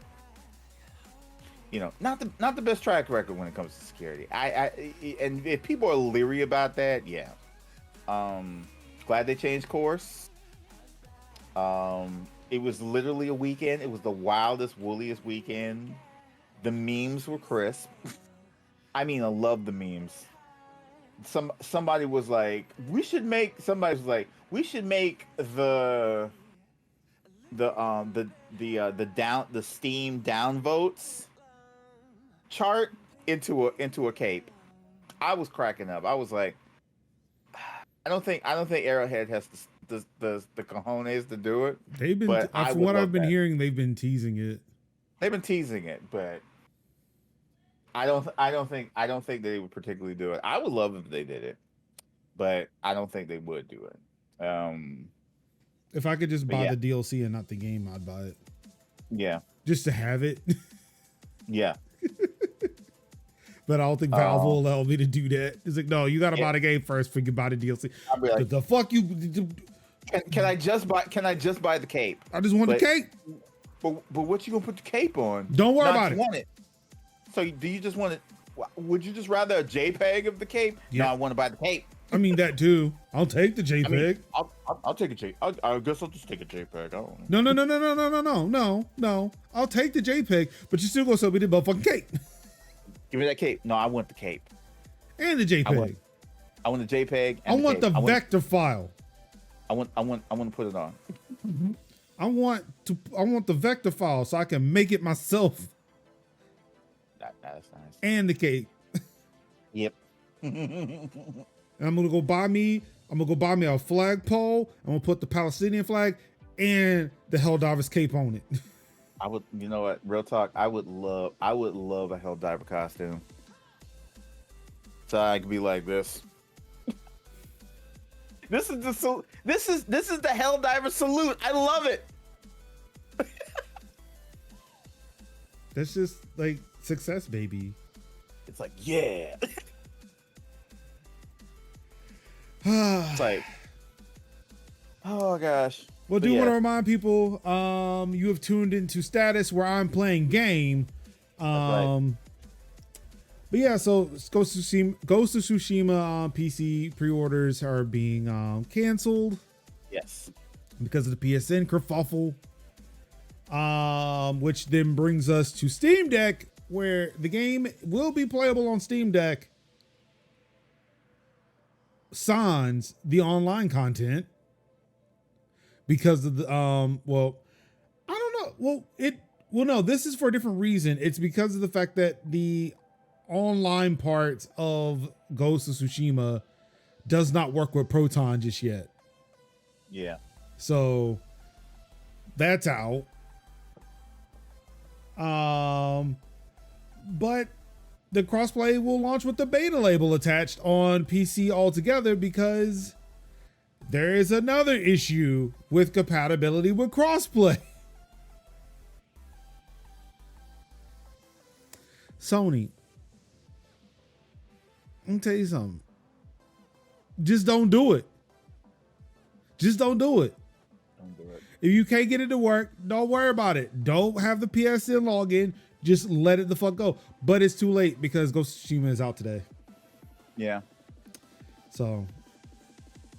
you know, not the best track record when it comes to security. And if people are leery about that, yeah. Glad they changed course. It was literally a weekend. It was the wildest, wooliest weekend. The memes were crisp. I mean, I love the memes. Somebody was like, we should make the Steam downvotes chart into a cape. I was cracking up. I was like, I don't think Arrowhead has the cojones to do it. They've been, from what I've been hearing, they've been teasing it. They've been teasing it, but I don't think they would particularly do it. I would love if they did it, but I don't think they would do it. If I could just buy the DLC and not the game, I'd buy it. Yeah. Just to have it. Yeah. But I don't think Valve will allow me to do that. It's like, no, you got to buy the game first before you buy the DLC. I'll be like, the fuck you? Can I just buy the cape? I just want the cape. But what you gonna put the cape on? Don't worry about it. Want it. So do you just want it? Would you just rather a JPEG of the cape? Yeah. No, I want to buy the cape. I mean that too. I'll take the JPEG. I mean, I'll take a JPEG. I guess I'll just take a JPEG. I don't know. No. I'll take the JPEG, but you still gonna sell me the motherfucking cape. Give me that cape. No, I want the cape. And the JPEG. I want the JPEG. I want the vector file. I want to put it on. I want the vector file so I can make it myself. That's nice. And the cape. Yep. And I'm gonna go buy me a flagpole. I'm gonna put the Palestinian flag and the Helldiver's cape on it. I would, you know what? Real talk. I would love a Helldiver costume. So I could be like this. This is the Helldiver salute. I love it. That's just like success, baby. It's like, yeah. It's like, oh gosh. Well, do want to remind people, you have tuned into Status where I'm playing game. Right. But yeah, so Ghost of Tsushima on PC pre-orders are being canceled. Yes. Because of the PSN kerfuffle. Which then brings us to Steam Deck, where the game will be playable on Steam Deck. Sans the online content. Because of the well, I don't know. No, this is for a different reason. It's because of the fact that the online parts of Ghost of Tsushima does not work with Proton just yet. Yeah. So that's out. But the crossplay will launch with the beta label attached on PC altogether because there is another issue with compatibility with crossplay. Sony, let me tell you something. Just don't do it. Just don't do it. Don't do it. If you can't get it to work, don't worry about it. Don't have the PSN login. Just let it the fuck go. But it's too late because Ghost of Tsushima is out today. Yeah. So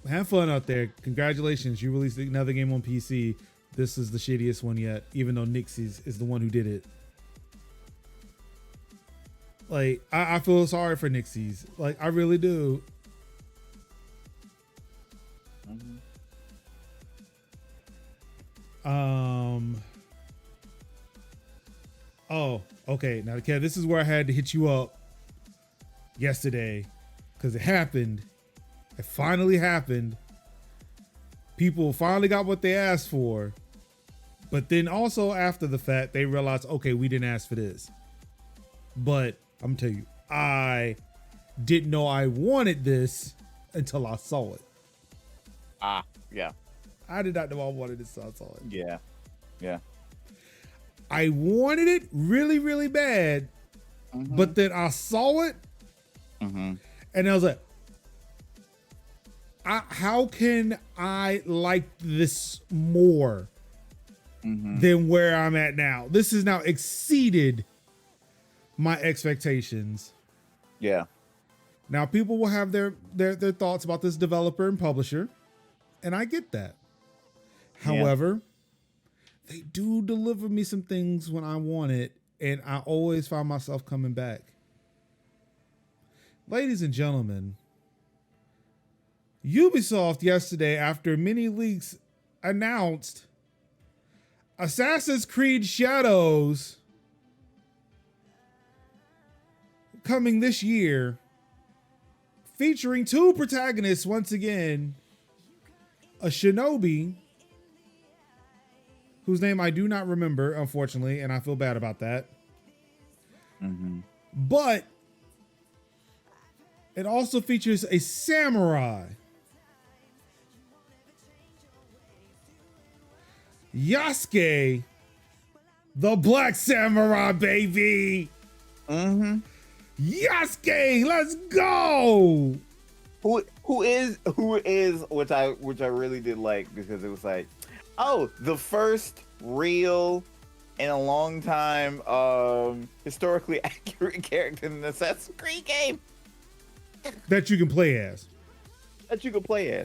have fun out there. Congratulations. You released another game on PC. This is the shittiest one yet, even though Nixie's is the one who did it. Like, I feel sorry for Nixie's. Like, I really do. Mm-hmm. Oh, okay. Now, Kev, this is where I had to hit you up yesterday because it happened. It finally happened. People finally got what they asked for. But then also after the fact, they realized, okay, we didn't ask for this. But I'm gonna tell you, I didn't know I wanted this until I saw it. Yeah. I did not know I wanted this until I saw it. Yeah. I wanted it really, really bad, but then I saw it, and I was like, how can I like this more than where I'm at now? This has now exceeded my expectations. Yeah. Now people will have their thoughts about this developer and publisher, and I get that. However, they do deliver me some things when I want it, and I always find myself coming back. Ladies and gentlemen, Ubisoft yesterday, after many leaks, announced Assassin's Creed Shadows coming this year, featuring two protagonists once again, a shinobi whose name I do not remember, unfortunately, and I feel bad about that. But it also features a samurai. Yasuke, the Black Samurai, baby. Yasuke, let's go. Who is which I really did like, because it was like, oh, the first real in a long time historically accurate character in an Assassin's Creed game that you can play as.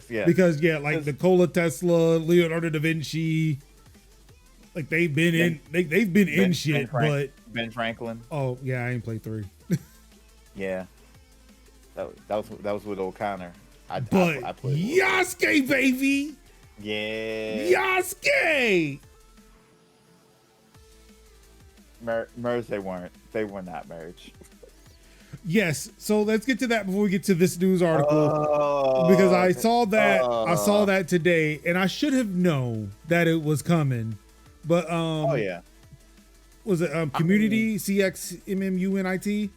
Yeah. Because like Nikola Tesla, Leonardo da Vinci, like they've been in shit, but Ben Franklin. Oh yeah, I ain't played 3. Yeah. That was with O'Connor. I played Yasuke, baby. Yeah. Yasuke. Merge, they weren't. They were not merged. Yes. So let's get to that before we get to this news article. Because I saw that today, and I should have known that it was coming. But was it Community CXMMUNIT?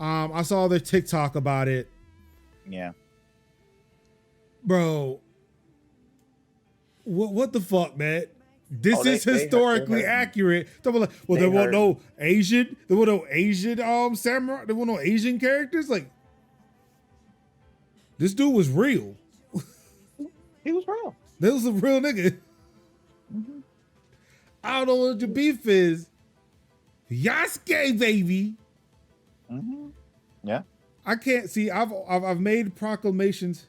I saw their TikTok about it. Yeah. Bro. What the fuck, man? This is historically accurate. There were no Asian samurai. There were no Asian characters. Like, this dude was real. He was real. That was a real nigga. I don't know what your beef is. Yasuke, baby. Yeah. I can't see. I've made proclamations.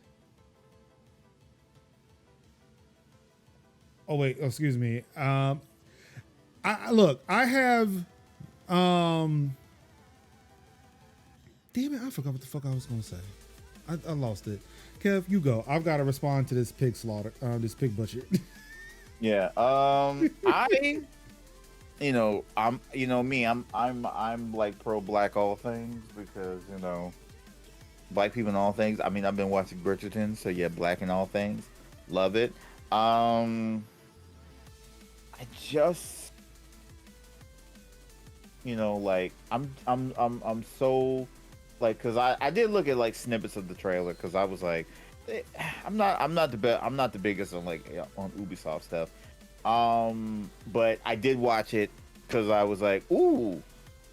Oh wait, excuse me. I have damn it, I forgot what the fuck I was gonna say. I lost it. Kev, you go. I've got to respond to this pig slaughter, this pig butcher. Yeah. I'm like pro black all things, because black people in all things. I mean, I've been watching Bridgerton, so yeah, black in all things. Love it. I just, like, I'm so, like, because I did look at like snippets of the trailer, because I was like, I'm not the biggest on on Ubisoft stuff, but I did watch it because I was like, ooh,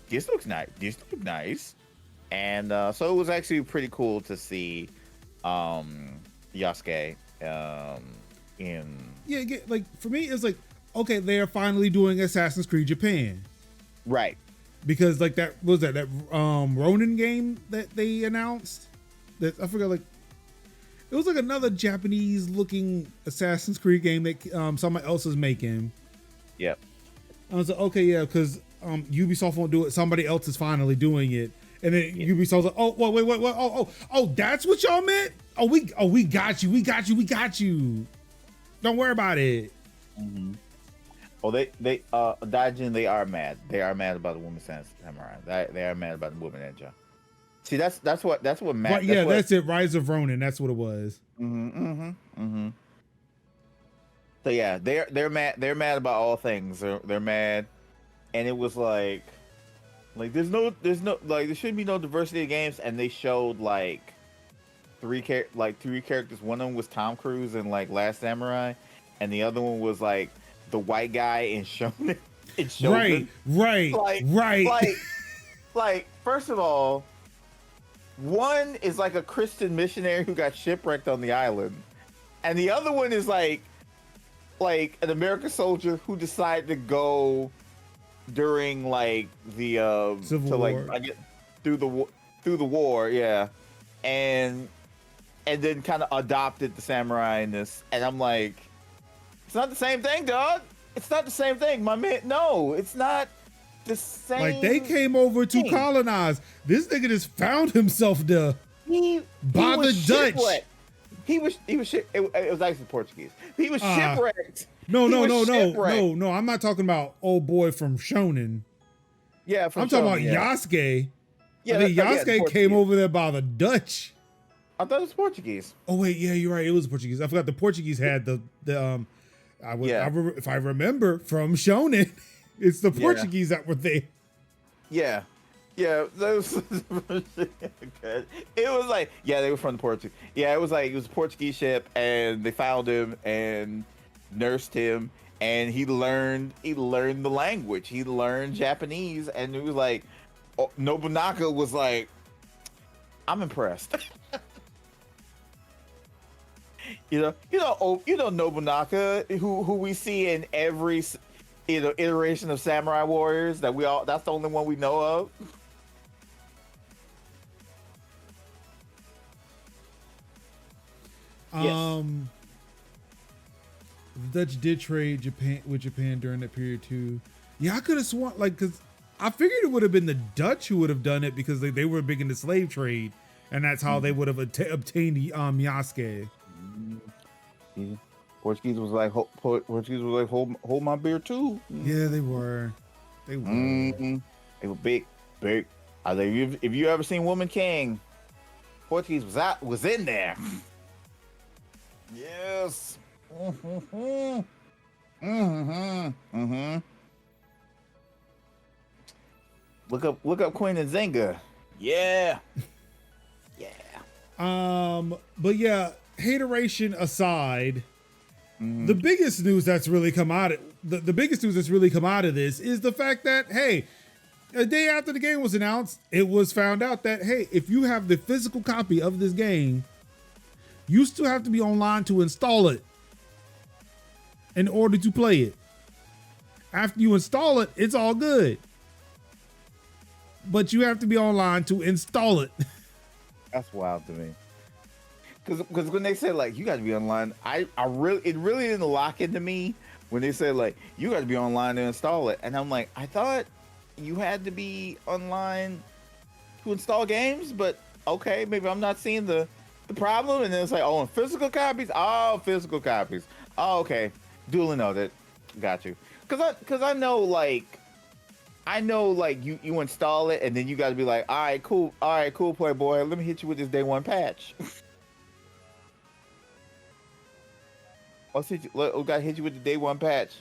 this looks nice, and so it was actually pretty cool to see Yasuke in. Yeah, like for me, it's like, okay, they are finally doing Assassin's Creed Japan. Right. Because like that Ronin game that they announced, that I forgot, like it was like another Japanese looking Assassin's Creed game that somebody else is making. Yep. I was like, okay, yeah, because Ubisoft won't do it. Somebody else is finally doing it. And then Ubisoft's like, oh, wait, oh, that's what y'all meant? Oh, we got you. Don't worry about it. Mm-hmm. Oh, they Daijin, they are mad. They are mad about the woman samurai. They are mad about the woman ninja. See, that's what mad. Right, yeah, that's it. Rise of Ronin. That's what it was. So yeah, they're mad. They're mad about all things. They're mad, and it was like there's no like there should be no diversity of games, and they showed like three characters. One of them was Tom Cruise in like Last Samurai, and the other one was like the white guy in Shonen. Right. Like first of all, one is like a Christian missionary who got shipwrecked on the island, and the other one is like an American soldier who decided to go during like the Civil War. I get through the war, yeah, and then kind of adopted the samurai in this, and I'm like, it's not the same thing, dog. It's not the same thing, my man. No, it's not the same. Like they came over to colonize. This nigga just found himself there by the Dutch. Shipwrecked. It was actually Portuguese. He was shipwrecked. No. I'm not talking about old boy from Shonen. Yeah, I'm talking about Yasuke. Yeah, I think Yasuke came over there by the Dutch. I thought it was Portuguese. Oh wait, yeah, you're right. It was Portuguese. I forgot the Portuguese had the if I remember from Shonen, it's the Portuguese that were there. Yeah. Yeah, those good. It was like, yeah, they were from the Portuguese. Yeah, it was a Portuguese ship, and they found him and nursed him, and he learned the language. He learned Japanese, and it was like, Nobunaga was like, I'm impressed. you know Nobunaga, who we see in every iteration of Samurai Warriors. That's the only one we know of. The Dutch did trade Japan during that period too. Yeah, I could have sworn because I figured it would have been the Dutch who would have done it because they were big in the slave trade, and that's how they would have obtained the Yasuke. Portuguese was like hold my beer too. Yeah, they were. They were. They were big. If you ever seen Woman King, Portuguese was in there. Yes. Look up Queen Nzinga. Yeah. But yeah, hateration aside, the biggest news that's really come out of the biggest news that's really come out of this is the fact that, hey, a day after the game was announced, it was found out that, hey, if you have the physical copy of this game, you still have to be online to install it in order to play it. After you install it, it's all good. But you have to be online to install it. That's wild to me. Because when they said like you got to be online, it really didn't lock into me when they said like you got to be online to install it, and I'm like, I thought you had to be online to install games, but okay, maybe I'm not seeing the problem. And then it's like, oh, and physical copies. Oh, okay, duly noted. Got you. Because I know like you install it, and then you got to be like, all right, cool, Playboy, let me hit you with this day one patch. We got to hit you with the day one patch.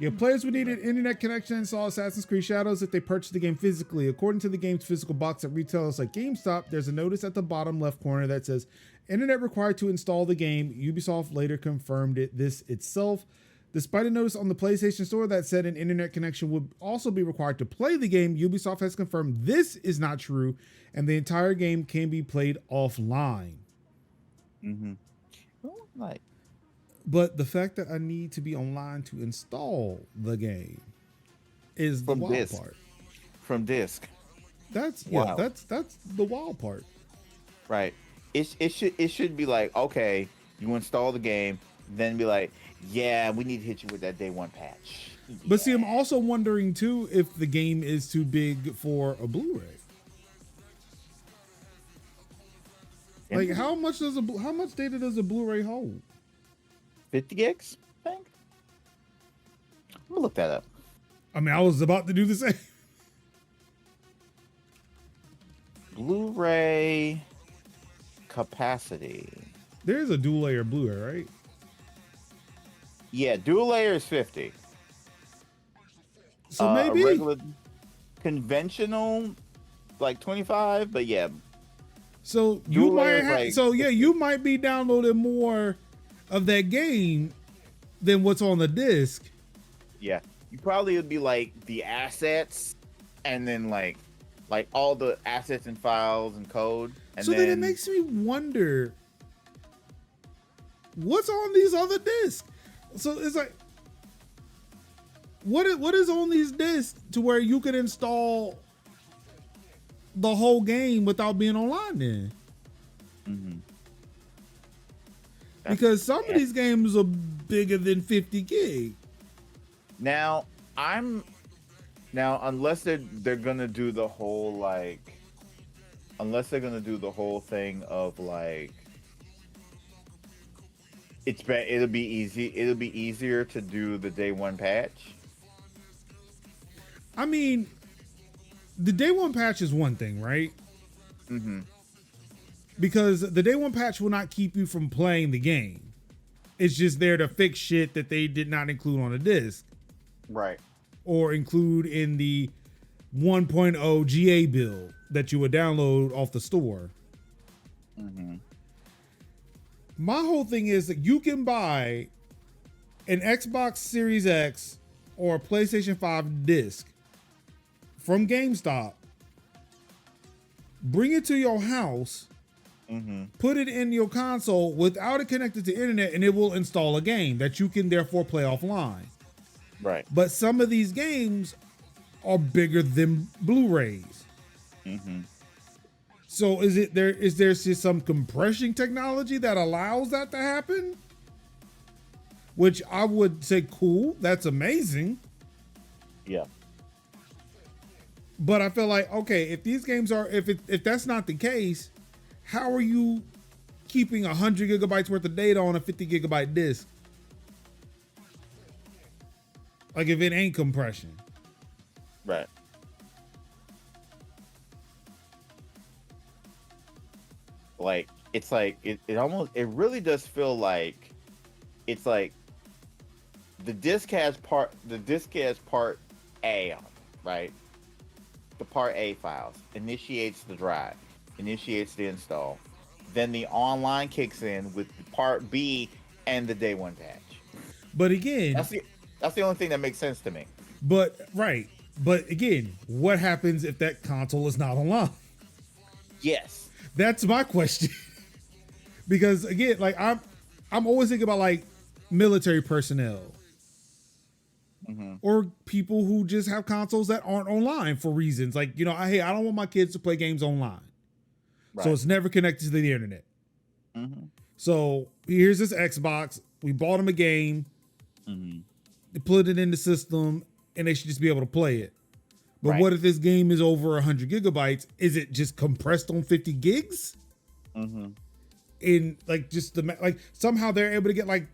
Yeah, players would need an internet connection to install Assassin's Creed Shadows if they purchase the game physically. According to the game's physical box at retailers like GameStop, there's a notice at the bottom left corner that says, internet required to install the game. Ubisoft later confirmed this itself. Despite a notice on the PlayStation Store that said an internet connection would also be required to play the game, Ubisoft has confirmed this is not true, and the entire game can be played offline. Like, but the fact that I need to be online to install the game is the wild part. From disc. That's the wild part. Right. It should be like, okay, you install the game, then be like, yeah, we need to hit you with that day one patch. But see, I'm also wondering too if the game is too big for a Blu-ray. Like, how much data does a Blu-ray hold? 50 gigs, I think. I'm gonna look that up. I mean, I was about to do the same. Blu-ray capacity. There's a dual layer Blu-ray, right? Yeah, dual layer is 50. So maybe a regular conventional like 25, but yeah. So you Dual might layer is have, like so yeah, 50. you might be downloading more of that game than what's on the disc. Yeah, you probably would be like the assets, and then like all the assets and files and code. And So then it makes me wonder what's on these other discs. So it's like, what is on these discs to where you can install the whole game without being online then? Mm-hmm. Because some of these games are bigger than 50 gig. Now unless they're gonna do the whole like, unless they're gonna do the whole thing of like, it'll be easier to do the day one patch. I mean, the day one patch is one thing, right? Mm-hmm. Because the day one patch will not keep you from playing the game. It's just there to fix shit that they did not include on the disc. Right. Or include in the 1.0 GA build that you would download off the store. Mm-hmm. My whole thing is that you can buy an Xbox Series X or a PlayStation 5 disc from GameStop, bring it to your house, Mm-hmm. put it in your console without it connected to internet, and it will install a game that you can therefore play offline. Right. But some of these games are bigger than Blu-rays. Mm-hmm. So is there just some compression technology that allows that to happen? Which I would say, cool, that's amazing. Yeah. But I feel like, okay, if these games are, if that's not the case, how are you keeping 100 gigabytes worth of data on a 50 gigabyte disk? Like if it ain't compression. Right. Like it's like it really does feel like it's like the disc has part A on it, right? The part A files initiates the drive, initiates the install. Then the online kicks in with part B and the day one patch. But again, that's the only thing that makes sense to me. But again, what happens if that console is not online? Yes. That's my question. Because again, like I'm always thinking about like military personnel. Mm-hmm. Or people who just have consoles that aren't online for reasons like, hey, I don't want my kids to play games online. Right. So it's never connected to the internet. Mm-hmm. So here's this Xbox. We bought them a game. Mm-hmm. They put it in the system and they should just be able to play it. But Right. What if this game is over 100 gigabytes? Is it just compressed on 50 gigs? Mm-hmm. In like just somehow they're able to get like,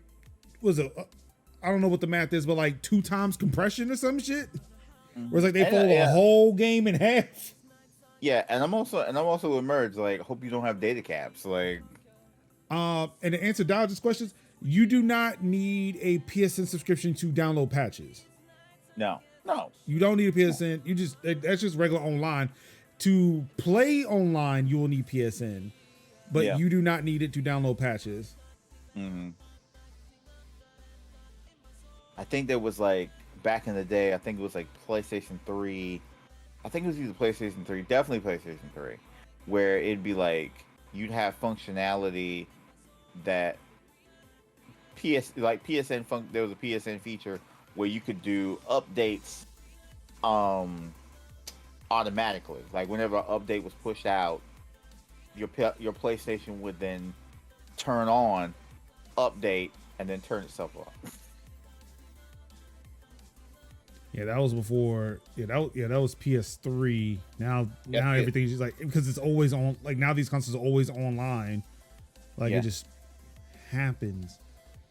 I don't know what the math is, but like 2 times compression or some shit. Mm-hmm. Where it's like they fold a whole game in half. Yeah, and I'm also with Merge. Like, hope you don't have data caps. Like, and to answer Dodge's questions, you do not need a PSN subscription to download patches. No. You don't need a PSN. That's just regular online. To play online, you will need PSN, but you do not need it to download patches. Mm-hmm. I think there was like back in the day. I think it was like PlayStation 3. I think it was either PlayStation 3, definitely PlayStation 3, where it'd be like you'd have functionality that there was a PSN feature where you could do updates automatically. Like whenever an update was pushed out, your PlayStation would then turn on, update, and then turn itself off. Yeah, that was before. That was PS3. Now everything's just like, because it's always on. Like now these consoles are always online. Like it just happens.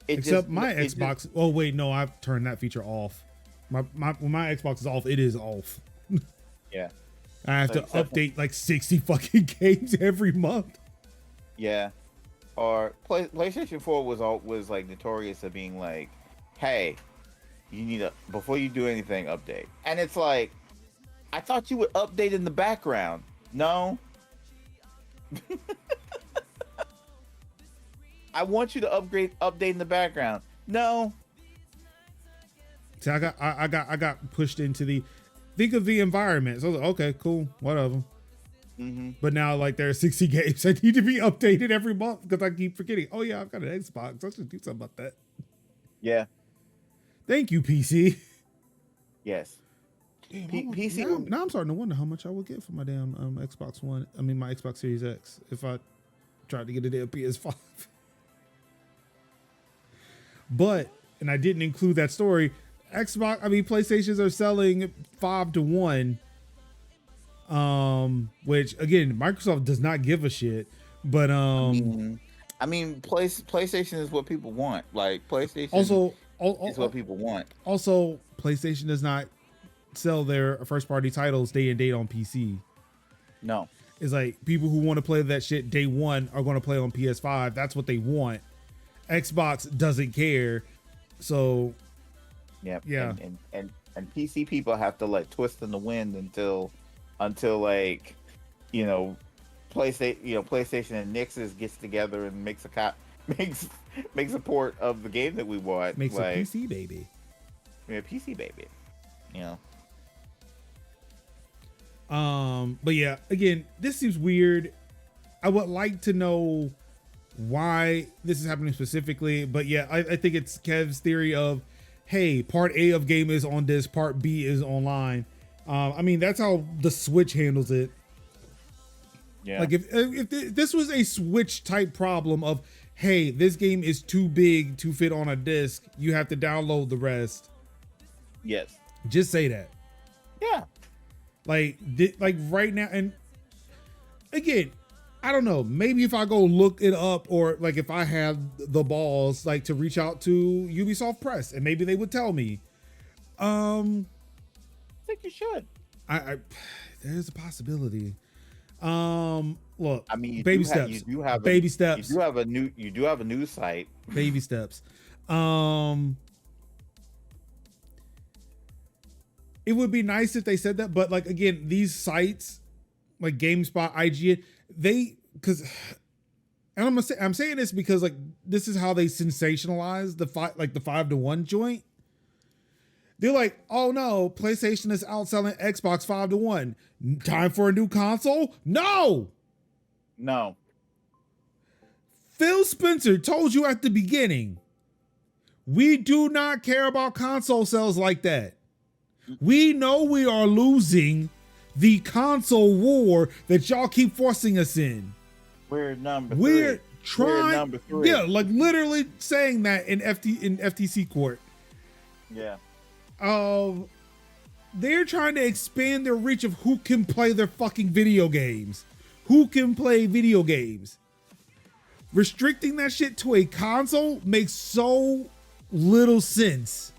Except my Xbox. Oh wait, no, I've turned that feature off. When my Xbox is off, it is off. Yeah. I have to update like 60 fucking games every month. Yeah. PlayStation 4 was like notorious of being like, hey, you need before you do anything, update. And it's like, I thought you would update in the background. No. I want you to update in the background. No. See, I got pushed into think of the environment. So I was like, okay, cool, whatever. Mm-hmm. But now, like, there are 60 games that need to be updated every month because I keep forgetting. Oh yeah, I've got an Xbox. I should do something about that. Yeah. Thank you, PC. Yes. Damn, PC. Now I'm starting to wonder how much I would get for my damn Xbox One. I mean, my Xbox Series X if I tried to get a damn PS5. But, and I didn't include that story. PlayStations are selling 5-1. Which again, Microsoft does not give a shit. But PlayStation is what people want. Like PlayStation is what people want. Also, PlayStation does not sell their first party titles day and date on PC. No. It's like people who want to play that shit day one are going to play on PS5. That's what they want. Xbox doesn't care. So yep. Yeah. And PC people have to like twist in the wind until like, PlayStation and Nixes gets together and makes a port of the game that we want. Makes like, a PC baby. Yeah, PC baby. But yeah, again, this seems weird. I would like to know why this is happening specifically, but yeah, I think it's Kev's theory of, hey, part A of game is on disc, part B is online. That's how the Switch handles it. Yeah. Like if this was a Switch type problem of, hey, this game is too big to fit on a disc, you have to download the rest. Yes. Just say that. Yeah. Like right now, and again, I don't know. Maybe if I go look it up, or like if I have the balls, like to reach out to Ubisoft Press, and maybe they would tell me. I think you should. I there's a possibility. Look. Baby steps. You do have a news site. Baby steps. It would be nice if they said that, but like again, these sites like GameSpot, IGN, I'm saying this because like this is how they sensationalize the 5-1 joint. They're like, oh no, PlayStation is outselling Xbox 5-1. Time for a new console? No. Phil Spencer told you at the beginning, we do not care about console sales like that. We know we are losing the console war that y'all keep forcing us in. We're number We're trying. We're number 3. Yeah, like literally saying that in FTC court. Yeah. They're trying to expand their reach of who can play their fucking video games. Who can play video games? Restricting that shit to a console makes so little sense.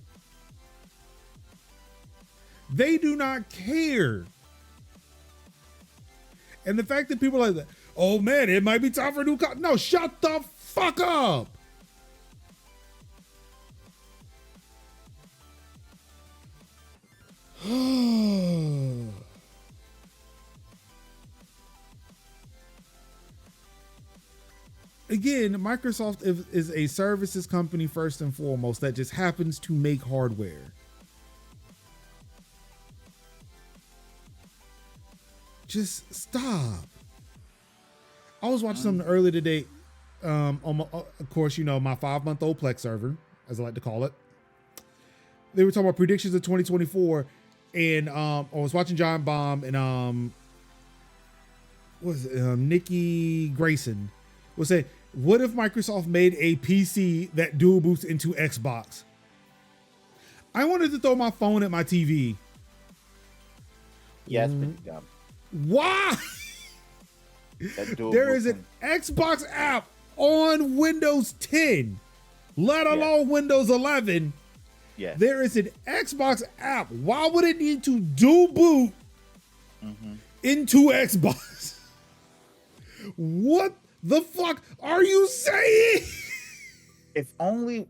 They do not care. And the fact that people are like that, oh man, it might be time for a new console. No, shut the fuck up. Again, Microsoft is a services company first and foremost that just happens to make hardware. Just stop. I was watching something earlier today. On my, of course, my 5-month-old Plex server, as I like to call it. They were talking about predictions of 2024, and I was watching Giant Bomb and Nikki Grayson was saying, what if Microsoft made a PC that dual boots into Xbox? I wanted to throw my phone at my TV. Yes, but dumb. Why? There is an Xbox app on Windows 10, let alone Windows 11. Yes. There is an Xbox app. Why would it need to dual boot into Xbox? What The fuck are you saying? If only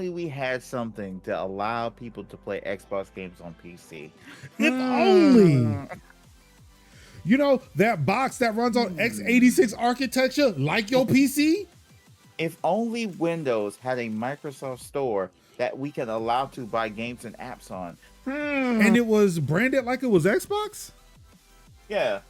we had something to allow people to play Xbox games on PC. If only. You know, that box that runs on x86 architecture like your PC? If only Windows had a Microsoft store that we can allow to buy games and apps on. And it was branded like it was Xbox? Yeah.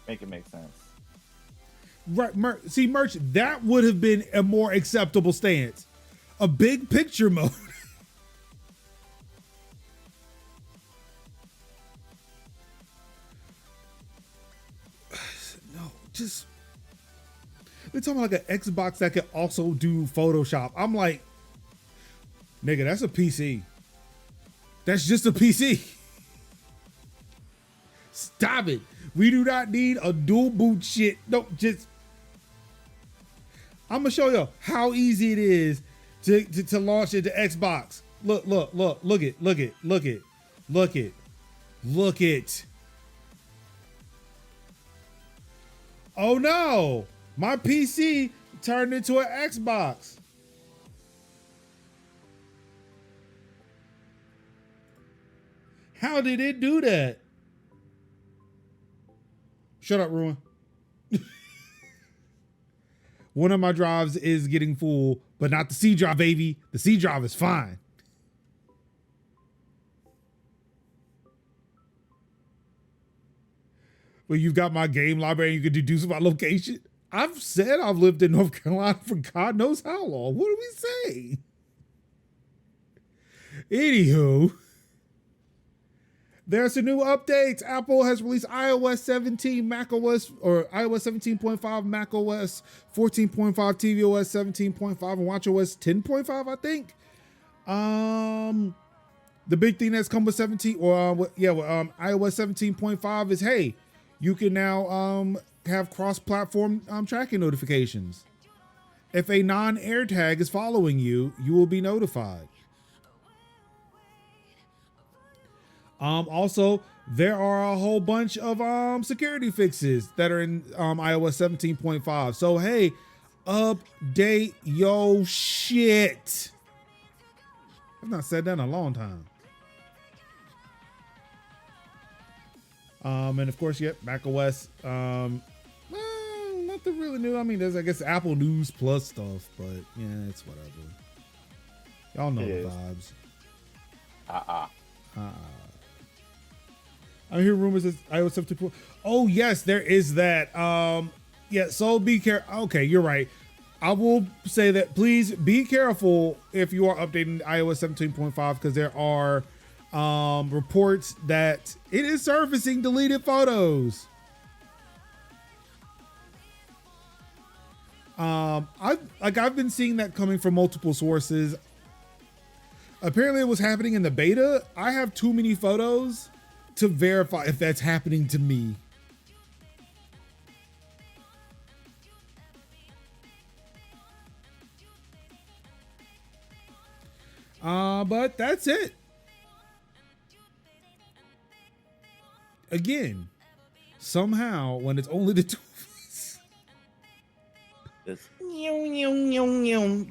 Make it make sense. Right, see, Merch, that would have been a more acceptable stance. A big picture mode. No, just they're talking like an Xbox that could also do Photoshop. I'm like, nigga, that's a PC. That's just a PC. Stop it. We do not need a dual boot shit. No, just I'm gonna show you how easy it is to launch into Xbox. Look it. Oh no, my PC turned into an Xbox. How did it do that? Shut up, Ruin. One of my drives is getting full, but not the C drive, baby. The C drive is fine. Well, you've got my game library and you can deduce my location. I've said I've lived in North Carolina for God knows how long. What do we say? Anywho, there's some new updates. Apple has released iOS 17, macOS, or iOS 17.5, macOS 14.5, tvOS 17.5, and watchOS 10.5, I think. The big thing that's come with 17, iOS 17.5 is, hey, you can now have cross-platform tracking notifications. If a non-AirTag is following you, you will be notified. Also, there are a whole bunch of security fixes that are in iOS 17.5. So hey, update yo shit. I've not said that in a long time. And of course, macOS. Well, nothing really new. I mean, there's, I guess, Apple News Plus stuff, but yeah, it's whatever. Y'all know the vibes. I hear rumors that iOS 17. Oh yes, there is that. Yeah, so be careful. Okay, you're right. I will say that please be careful if you are updating iOS 17.5 because there are reports that it is surfacing deleted photos. I've been seeing that coming from multiple sources. Apparently it was happening in the beta. I have too many photos to verify if that's happening to me. But that's it. Again, somehow when it's only the two of us,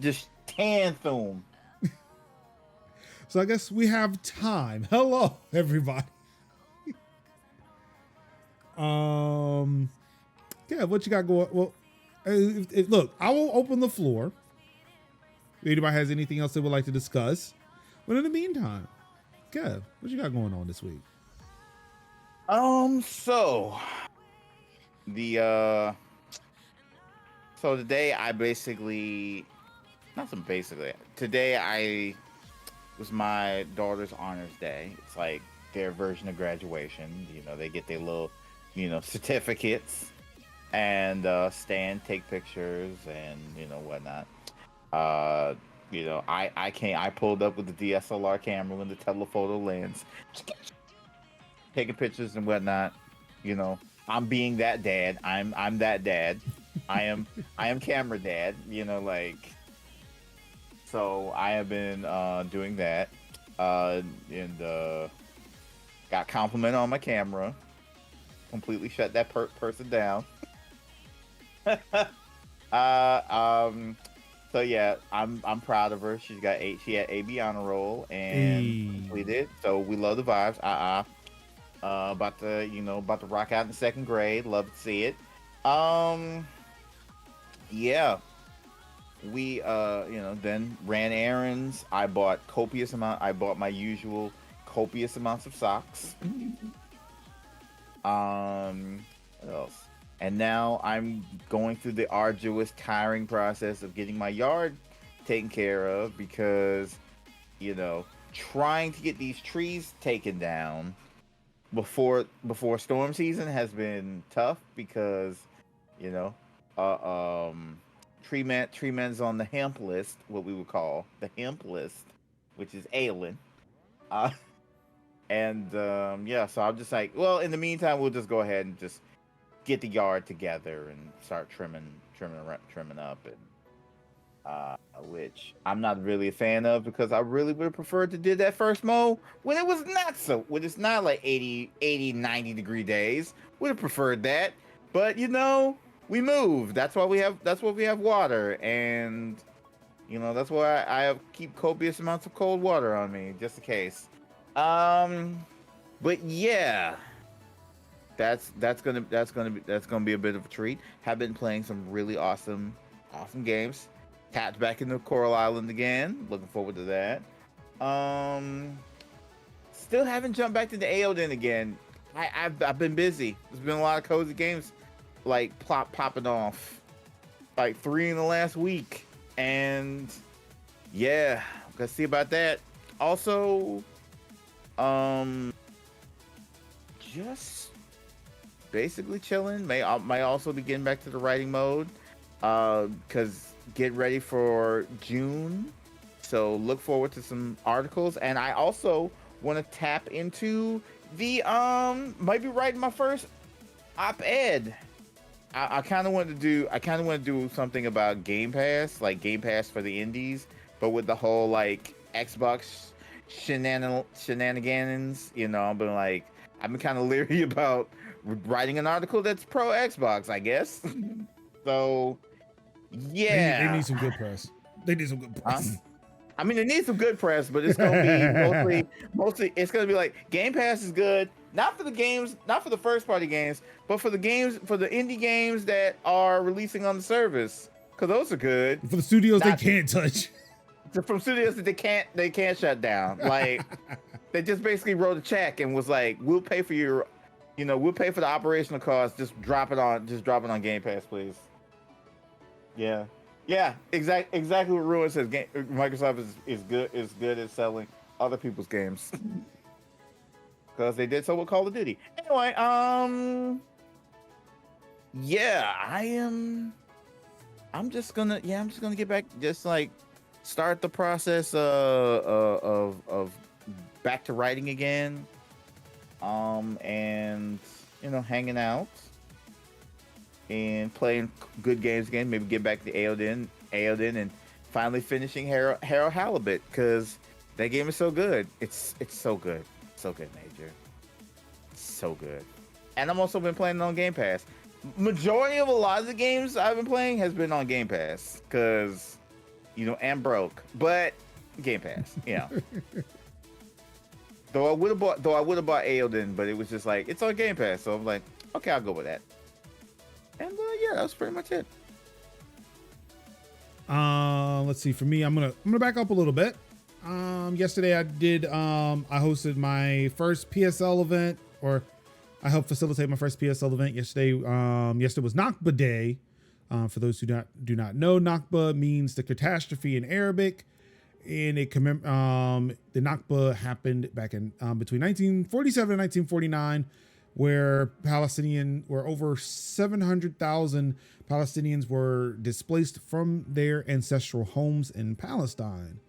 just tantrum. So I guess we have time. Hello, everybody. Yeah, what you got going? Well, look, I will open the floor. If anybody has anything else they would like to discuss, but in the meantime, Kev, what you got going on this week? So today I today was my daughter's honors day. It's like their version of graduation. You know, they get their little, certificates and stand, take pictures, and whatnot. I pulled up with the DSLR camera and the telephoto lens, taking pictures and whatnot. I'm being that dad. I'm that dad. I am camera dad. So I have been doing that. And got complimented on my camera. Completely shut that person down. So yeah, I'm proud of her. She had AB honor roll and completed. So we love the vibes. About to rock out in second grade. Love to see it. Yeah. We then ran errands. I bought my usual copious amounts of socks. What else? And now I'm going through the arduous, tiring process of getting my yard taken care of because, trying to get these trees taken down before storm season has been tough because, tree man's on the hemp list, what we would call the hemp list, which is ailing. So I'm just like, well, in the meantime, we'll just go ahead and just get the yard together and start trimming up, and which I'm not really a fan of because I really would have preferred to do that first mow when it's not like 80, 90 degree days. Would have preferred that, but we moved. That's why we have water, and that's why I keep copious amounts of cold water on me just in case. But yeah. That's gonna be a bit of a treat. Have been playing some really awesome games. Tapped back into Coral Island again. Looking forward to that. Still haven't jumped back to the Aoden again. I've been busy. There's been a lot of cozy games like popping off, like 3 in the last week, and yeah, gotta see about that. Also, just basically chilling. May also be getting back to the writing mode, because get ready for June. So look forward to some articles, and I also want to tap into the might be writing my first op-ed. I kind of want to do something about Game Pass, like Game Pass for the indies, but with the whole like Xbox shenanigans. I've been kind of leery about writing an article that's pro Xbox, I guess. So, yeah. They need some good press. They need some good press. I mean, it needs some good press, but it's gonna be mostly. It's gonna be like Game Pass is good, not for the games, not for the first party games, but for the indie games that are releasing on the service, because those are good. For the studios they can't touch. From studios that they can't shut down. Like they just basically wrote a check and was like, "We'll pay for your, we'll pay for the operational costs. Just drop it on Game Pass, please." Yeah, exactly what Ruin says. Microsoft is good at selling other people's games because they did so with Call of Duty. Anyway, I'm just gonna get back, just like start the process of back to writing again, and hanging out and playing good games again. Maybe get back to Aoden, and finally finishing Harold Halibut, because that game is so good. It's so good, Major. It's so good. And I'm also been playing it on Game Pass. Majority of a lot of the games I've been playing has been on Game Pass, because I'm broke, but Game Pass, Though I would have bought Aoden, but it was just like, it's on Game Pass, so I'm like, okay, I'll go with that. And that was pretty much it. Let's see. For me, I'm gonna back up a little bit. Yesterday I hosted my first PSL event, or I helped facilitate my first PSL event yesterday. Yesterday was Nakba Day. For those who do not know, Nakba means the catastrophe in Arabic, and the Nakba happened back in between 1947 and 1949. Where over 700,000 Palestinians were displaced from their ancestral homes in Palestine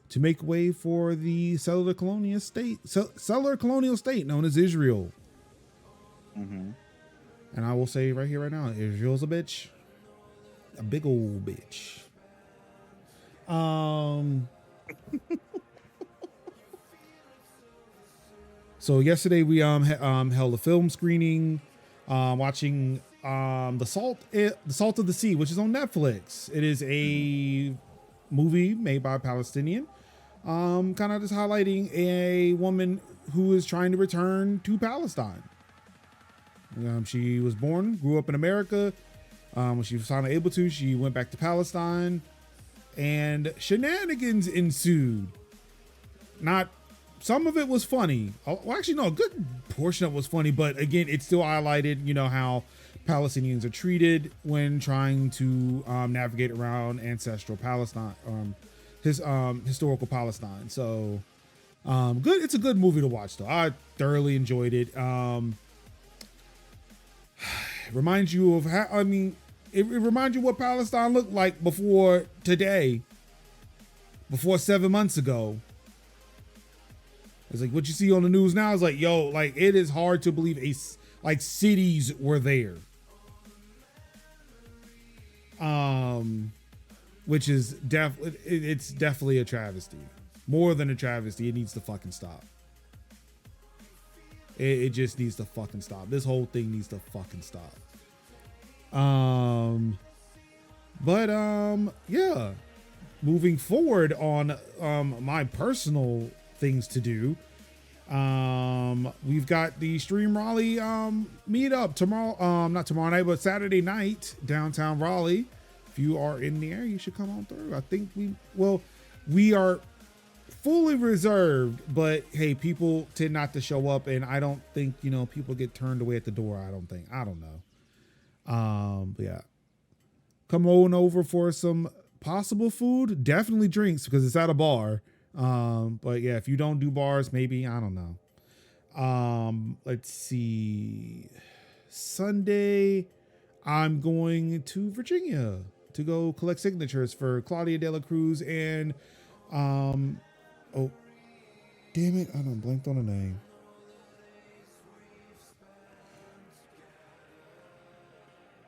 to make way for the settler colonial state known as Israel. Mm-hmm. And I will say right here, right now, Israel's a bitch, a big old bitch. So yesterday we held a film screening, watching the Salt of the Sea, which is on Netflix. It is a movie made by a Palestinian, kind of just highlighting a woman who is trying to return to Palestine. She was born, grew up in America. When she was finally able to, she went back to Palestine, and shenanigans ensued. Not some of it was funny. Well, actually, no, a good portion of it was funny, but again, it still highlighted, how Palestinians are treated when trying to navigate around ancestral Palestine, historical Palestine. So, good. It's a good movie to watch, though. I thoroughly enjoyed it. Reminds you of how, it reminds you what Palestine looked like before today, before 7 months ago. It's like what you see on the news now is like, yo, like it is hard to believe cities were there. Which is it's definitely a travesty. More than a travesty. It needs to fucking stop. It just needs to fucking stop. This whole thing needs to fucking stop. Yeah. Moving forward on my personal things to do. We've got the Stream Raleigh meetup tomorrow, not tomorrow night, but Saturday night, downtown Raleigh. If you are in the area, you should come on through. I think we are fully reserved, but hey, people tend not to show up, and I don't think people get turned away at the door. I don't know. But yeah, come on over for some possible food, definitely drinks because it's at a bar. But yeah, if you don't do bars, maybe, I don't know. Let's see, Sunday I'm going to Virginia to go collect signatures for Claudia De La Cruz and oh, damn it, I done blanked on the name.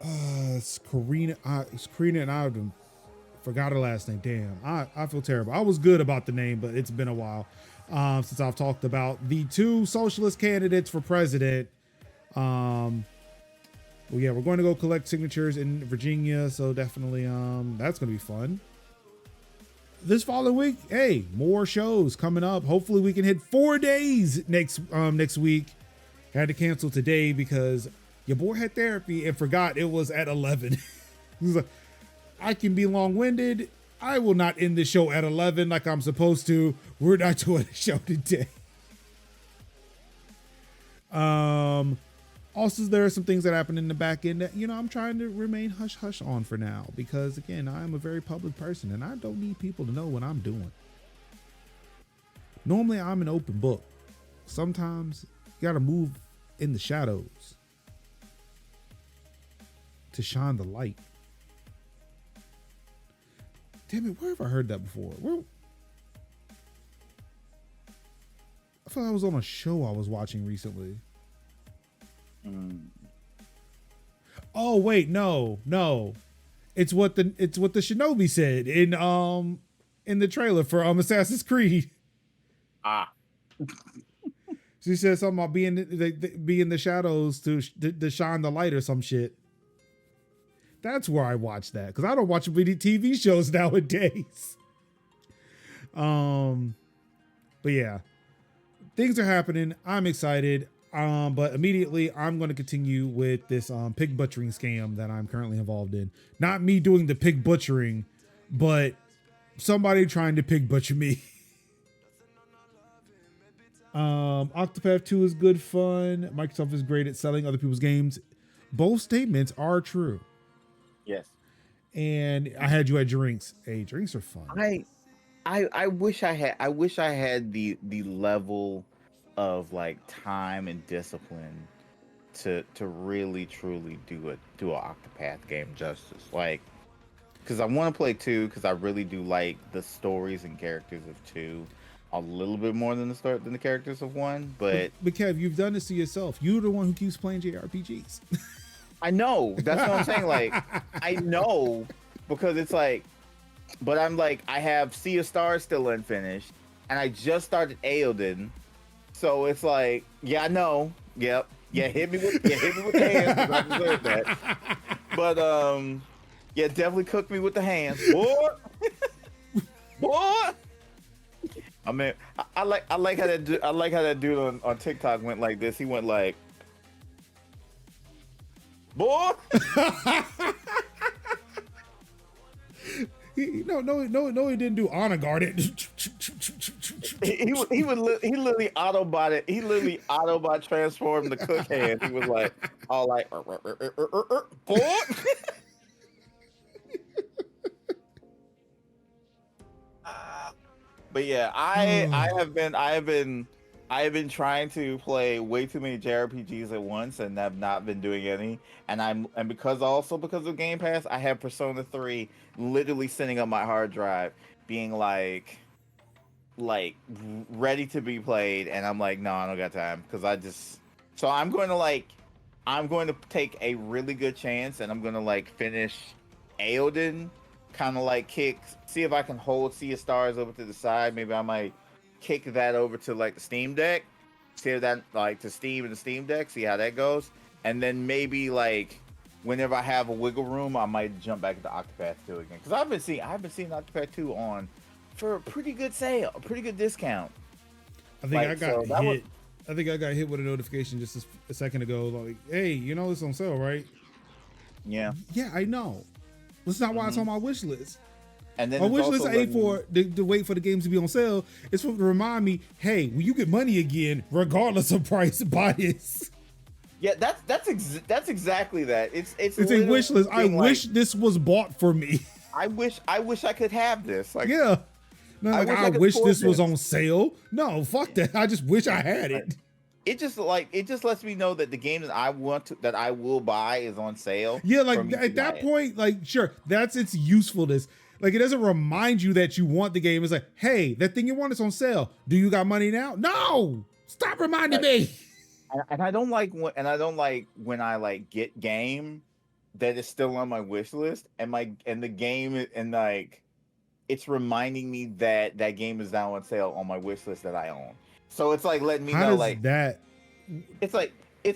It's Karina. It's Karina, and I forgot her last name. Damn, I feel terrible. I was good about the name, but it's been a while since I've talked about the two socialist candidates for president. Well, yeah, we're going to go collect signatures in Virginia, so definitely that's going to be fun. This following week, hey, more shows coming up. Hopefully we can hit 4 days next week. Had to cancel today because your boy had therapy and forgot it was at 11. He was like, I can be long-winded. I will not end the show at 11 like I'm supposed to. We're not doing a show today. Also, there are some things that happen in the back end that, I'm trying to remain hush-hush on for now because, again, I am a very public person and I don't need people to know what I'm doing. Normally, I'm an open book. Sometimes you got to move in the shadows to shine the light. Damn it, where have I heard that before? I thought I was on a show I was watching recently. Oh wait, no. It's what the Shinobi said in the trailer for Assassin's Creed. She said something about being in the shadows to shine the light or some shit. That's where I watch that because I don't watch many TV shows nowadays. But yeah, things are happening. I'm excited. But immediately I'm going to continue with this pig butchering scam that I'm currently involved in. Not me doing the pig butchering, but somebody trying to pig butcher me. Octopath 2 is good fun. Microsoft is great at selling other people's games. Both statements are true. Yes. And I had you at drinks. Hey, drinks are fun. I wish I had the level of like time and discipline to really truly do an Octopath game justice. Like, because I want to play 2 because I really do like the stories and characters of 2 a little bit more than the characters of 1. But Kev, you've done this to yourself. You're the one who keeps playing JRPGs. I know. That's what I'm saying. Like, I know because it's like, but I'm like, I have Sea of Stars still unfinished, and I just started Eowyn. So it's like, yeah, I know. Yep. Yeah, hit me with the hands 'cause I deserve that. But yeah, definitely cook me with the hands. Boy. Boy. I mean, I like how that dude on TikTok went like this. He went like, boy. No, he didn't do honor guard it. he literally autobot it. He literally autobot transformed the cook hand. He was like, all like, boy. But yeah, I have been trying to play way too many JRPGs at once and have not been doing any. And because of Game Pass, I have Persona 3 literally sitting on my hard drive, being like ready to be played, and I'm like, no, I don't got time so I'm going to take a really good chance, and I'm going to finish Aoden, kind of see if I can hold Sea of Stars over to the side. Maybe I might kick that over to the Steam Deck, see if that to Steam and the Steam Deck, see how that goes, and then maybe whenever I have a wiggle room, I might jump back into Octopath 2 again, because I've been seeing Octopath 2 on for a pretty good sale, a pretty good discount. I think I got hit with a notification just a second ago, like, hey, it's on sale, right? Yeah. Yeah, I know. That's not why it's on my wish list. And then my wish list ain't to wait for the games to be on sale. It's to remind me, hey, when you get money again, regardless of price, buy this. Yeah, that's exactly that. It's a wish list. I wish this was bought for me. I wish I could have this. Yeah. No, I wish this was on sale. No, fuck that. I just wish I had it. It just lets me know that the game that I will buy is on sale. Yeah, at that point, sure, that's its usefulness. It doesn't remind you that you want the game. It's like, hey, that thing you want is on sale. Do you got money now? No, stop reminding me. And I don't like when I get game that is still on my wish list, and the game it's reminding me that that game is now on sale on my wish list that I own. So it's letting me know that. It's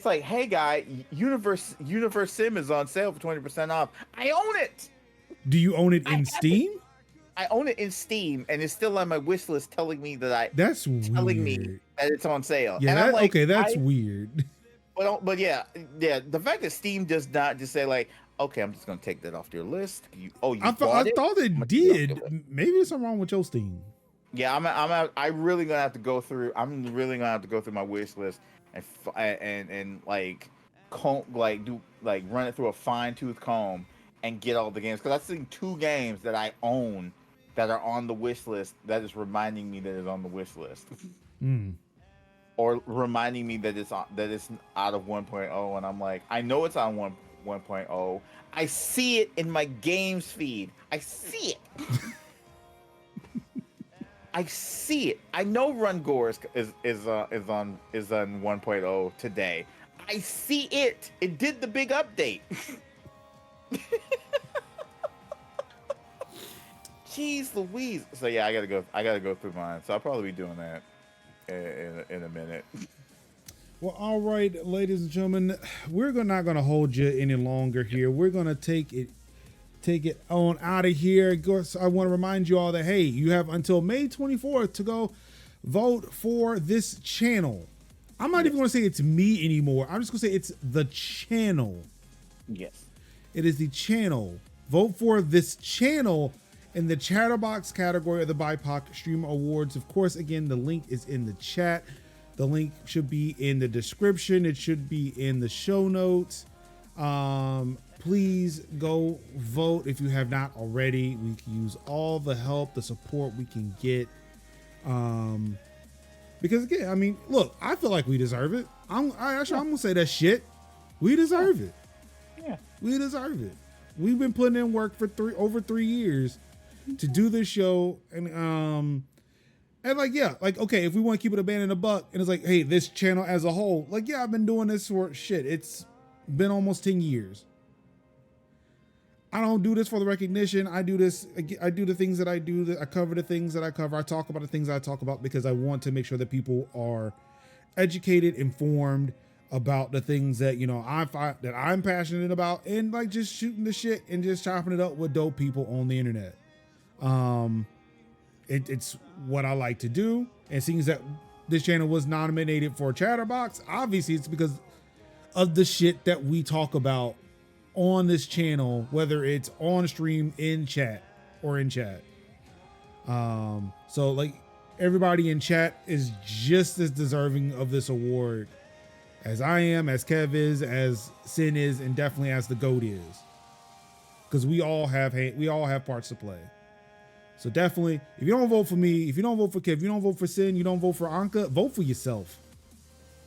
like, hey guy, Universe Sim is on sale for 20% off. I own it. Do you own it in Steam? I own it in Steam, and it's still on my wish list, telling me that it's on sale. Yeah, and that's weird. But yeah, the fact that Steam does not just say okay, I'm just gonna take that off your list. I thought it did. Maybe there's something wrong with your Steam. Yeah, I'm really gonna have to go through. I'm really gonna have to go through my wish list and run it through a fine tooth comb and get all the games, because I've seen 2 games that I own that are on the wish list that is reminding me that it's on the wish list, or reminding me that it's out of 1.0, and I'm like, I know it's on 1.0. I see it in my games feed. I see it. I see it. I know Run Gore is on 1.0 today. I see it. It did the big update. Jeez Louise. So yeah, I gotta go through mine. So I'll probably be doing that in a minute. Well, all right, ladies and gentlemen, we're not gonna hold you any longer here. We're gonna take it on out of here. Of course, I want to remind you all that, hey, you have until May 24th to go vote for this channel. I'm not even going to say it's me anymore. I'm just going to say it's the channel. Yes. It is the channel. Vote for this channel in the Chatterbox category of the BIPOC Streamer Awards. Of course, again, the link is in the chat. The link should be in the description. It should be in the show notes. Please go vote if you have not already. We can use all the help, the support we can get. Because again, I mean, look, I feel like we deserve it. I'm gonna say that shit. We deserve it. Yeah, we deserve it. We've been putting in work for over 3 years to do this show, and okay, if we want to keep it a band in a buck, and it's like, hey, this channel as a whole, I've been doing this for shit. It's been almost 10 years. I don't do this for the recognition. I do this. I do the things that I do. I cover the things that I cover. I talk about the things I talk about because I want to make sure that people are educated, informed about the things that, you know, that I'm passionate about, and like just shooting the shit and just chopping it up with dope people on the internet. It's what I like to do. And seeing that this channel was nominated for Chatterbox, obviously it's because of the shit that we talk about on this channel, whether it's on stream, in chat, or in chat. So like everybody in chat is just as deserving of this award as I am, as Kev is, as Sin is, and definitely as the GOAT is. Because we all have parts to play. So definitely, if you don't vote for me, if you don't vote for Kev, you don't vote for Sin, you don't vote for Anka, vote for yourself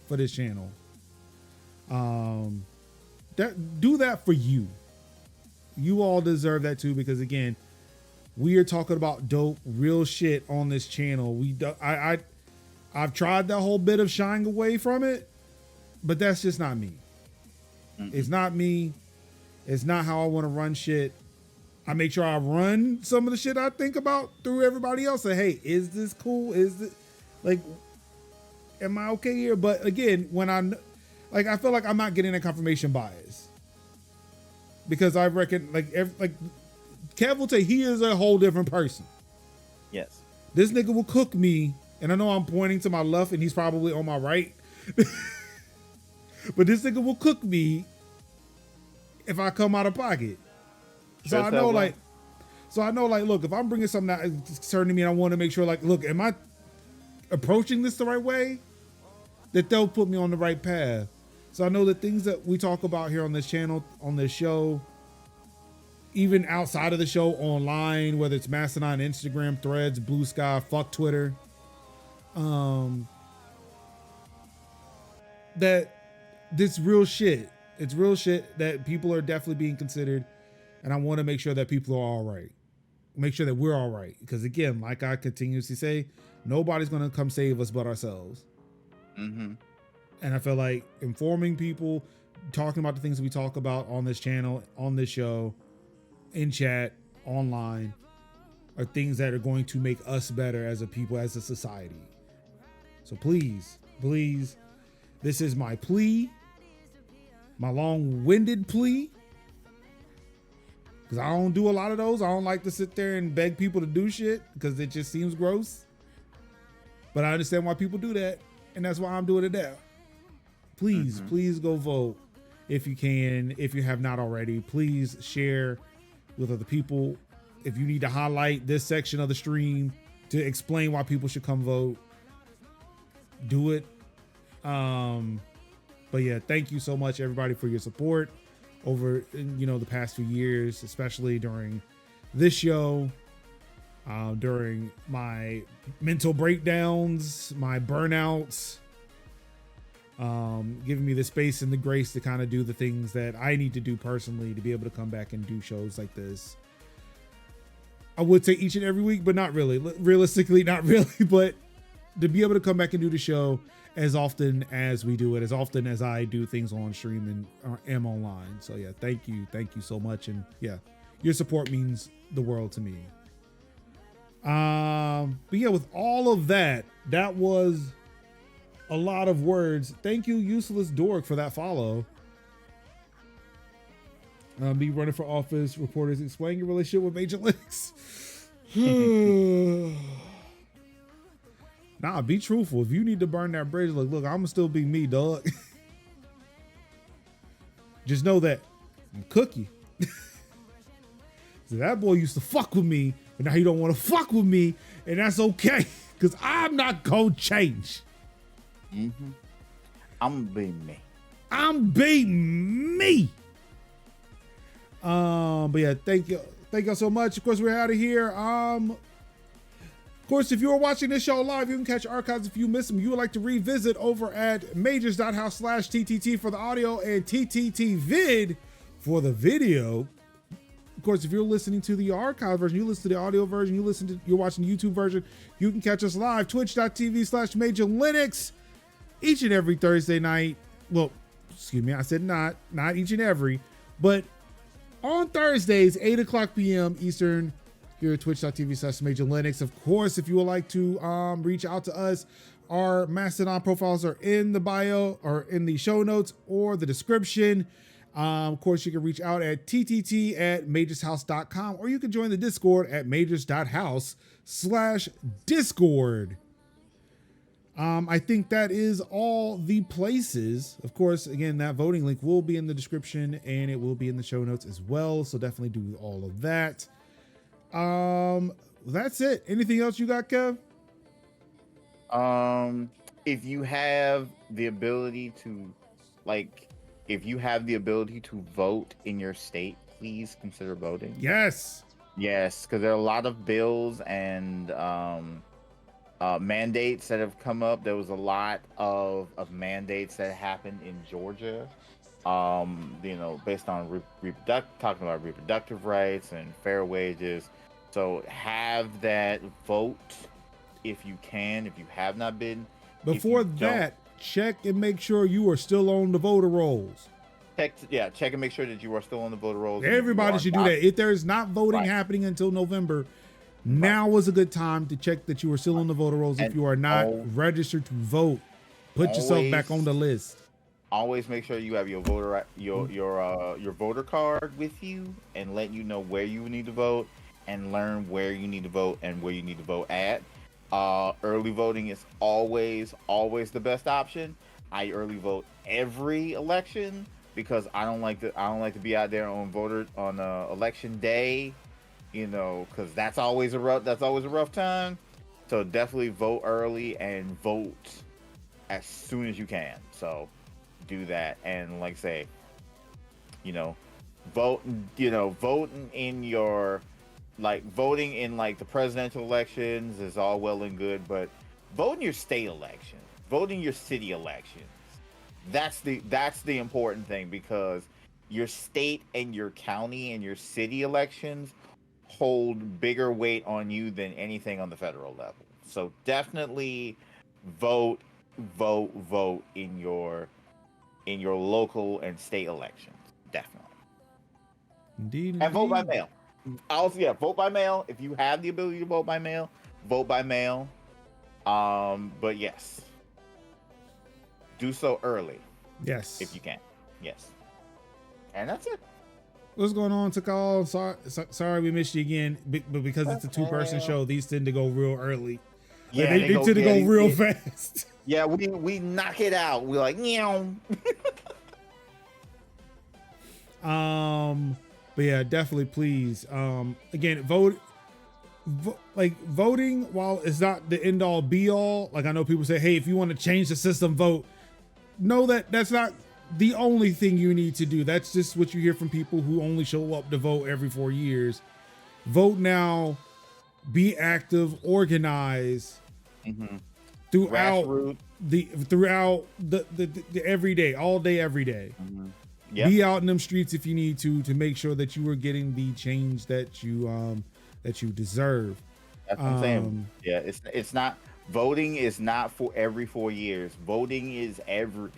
for this channel. Do that for you. You all deserve that too, because again, we are talking about dope, real shit on this channel. I've tried that whole bit of shying away from it, but that's just not me. It's not me. It's not how I want to run shit. I make sure I run some of the shit I think about through everybody else. Say, hey, is this cool? Is it like, am I okay here? But again, when I feel like I'm not getting a confirmation bias, because I reckon like Kev will say he is a whole different person. Yes. This nigga will cook me, and I know I'm pointing to my left and he's probably on my right. But this nigga will cook me if I come out of pocket. So I know like, look, if I'm bringing something that's concerning me and I want to make sure like, look, am I approaching this the right way? That they'll put me on the right path. So I know the things that we talk about here on this channel, on this show, even outside of the show online, whether it's Mastodon, Instagram, Threads, Blue Sky, fuck Twitter, that this real shit. It's real shit that people are definitely being considered. And I want to make sure that people are all right. Make sure that we're all right. Because again, like I continuously say, nobody's going to come save us but ourselves. Mm-hmm. And I feel like informing people, talking about the things we talk about on this channel, on this show, in chat, online, are things that are going to make us better as a people, as a society. So please, this is my plea, my long-winded plea, because I don't do a lot of those. I don't like to sit there and beg people to do shit because it just seems gross. But I understand why people do that, and that's why I'm doing it now. Please, please go vote if you can. If you have not already, please share with other people. If you need to highlight this section of the stream to explain why people should come vote, do it. But yeah, thank you so much, everybody, for your support over, the past few years, especially during this show, during my mental breakdowns, my burnouts, giving me the space and the grace to kind of do the things that I need to do personally to be able to come back and do shows like this. I would say each and every week, but not really. Realistically, not really, but to be able to come back and do the show as often as we do it, as often as I do things on stream and am online. So yeah, thank you so much. And yeah, your support means the world to me. But yeah, with all of that, that was a lot of words. Thank you, Useless Dork, for that follow. Me running for office, reporters explaining your relationship with Major Linux. Nah, be truthful. If you need to burn that bridge, look, I'm gonna still be me, dog. Just know that I'm Cookie. So that boy used to fuck with me, but now he don't want to fuck with me, and that's okay, because I'm not gonna change. I'm being me. I'm being me. But yeah, thank y'all so much. Of course, we're out of here. Of course, if you are watching this show live, you can catch archives if you miss them. You would like to revisit over at majors.house/TTT for the audio and TTTvid for the video. Of course, if you're listening to the archive version, you listen to the audio version, you're watching the YouTube version, you can catch us live, twitch.tv/MajorLinux, each and every Thursday night. Well, excuse me, I said not each and every, but on Thursdays, 8 o'clock p.m. Eastern, here at twitch.tv/MajorLinux. Of course, if you would like to reach out to us Our Mastodon profiles are in the bio or in the show notes or the description. Of course, you can reach out at ttt@majorshouse.com, or you can join the Discord at majors.house/discord. I think that is all the places. Of course, again, that voting link will be in the description and it will be in the show notes as well. So definitely do all of that. That's it. Anything else you got, Kev? If you have the ability to, vote in your state, please consider voting. Yes. Yes, because there are a lot of bills and mandates that have come up. There was a lot of mandates that happened in Georgia, based on talking about reproductive rights and fair wages. So have that vote if you can. If you have not been. Before that, check and make sure you are still on the voter rolls. Check and make sure that you are still on the voter rolls. Everybody should do that. If there is not voting happening until November, now is a good time to check that you are still on the voter rolls. If you are not registered to vote, put yourself back on the list. Always make sure you have your voter card with you, and let you know where you need to vote, and learn where you need to vote and where you need to vote at. Early voting is always the best option. I early vote every election because I don't like to be out there on election day, because that's always a rough time. So definitely vote early and vote as soon as you can. So do that, and like I say, voting in your voting in the presidential elections is all well and good, but vote in your state elections, vote in your city elections. That's the important thing, because your state and your county and your city elections hold bigger weight on you than anything on the federal level. So definitely vote in your local and state elections. Definitely. Indeed. And vote by mail. Also, vote by mail. If you have the ability to vote by mail, vote by mail. But yes, do so early. Yes. If you can. Yes. And that's it. What's going on, Takal? Sorry we missed you again, but because it's a two-person show, these tend to go real early. Yeah, they tend to go real fast. Yeah, we knock it out. We're like, But yeah, definitely please. Again, voting, while it's not the end all be all, I know people say, hey, if you want to change the system, vote. Know that that's not the only thing you need to do. That's just what you hear from people who only show up to vote every 4 years. Vote now, be active, organize throughout the every day, all day, every day. Yep. Be out in them streets if you need to make sure that you are getting the change that you deserve. That's what I'm saying. Yeah, it's not, voting is not for every 4 years. Voting is every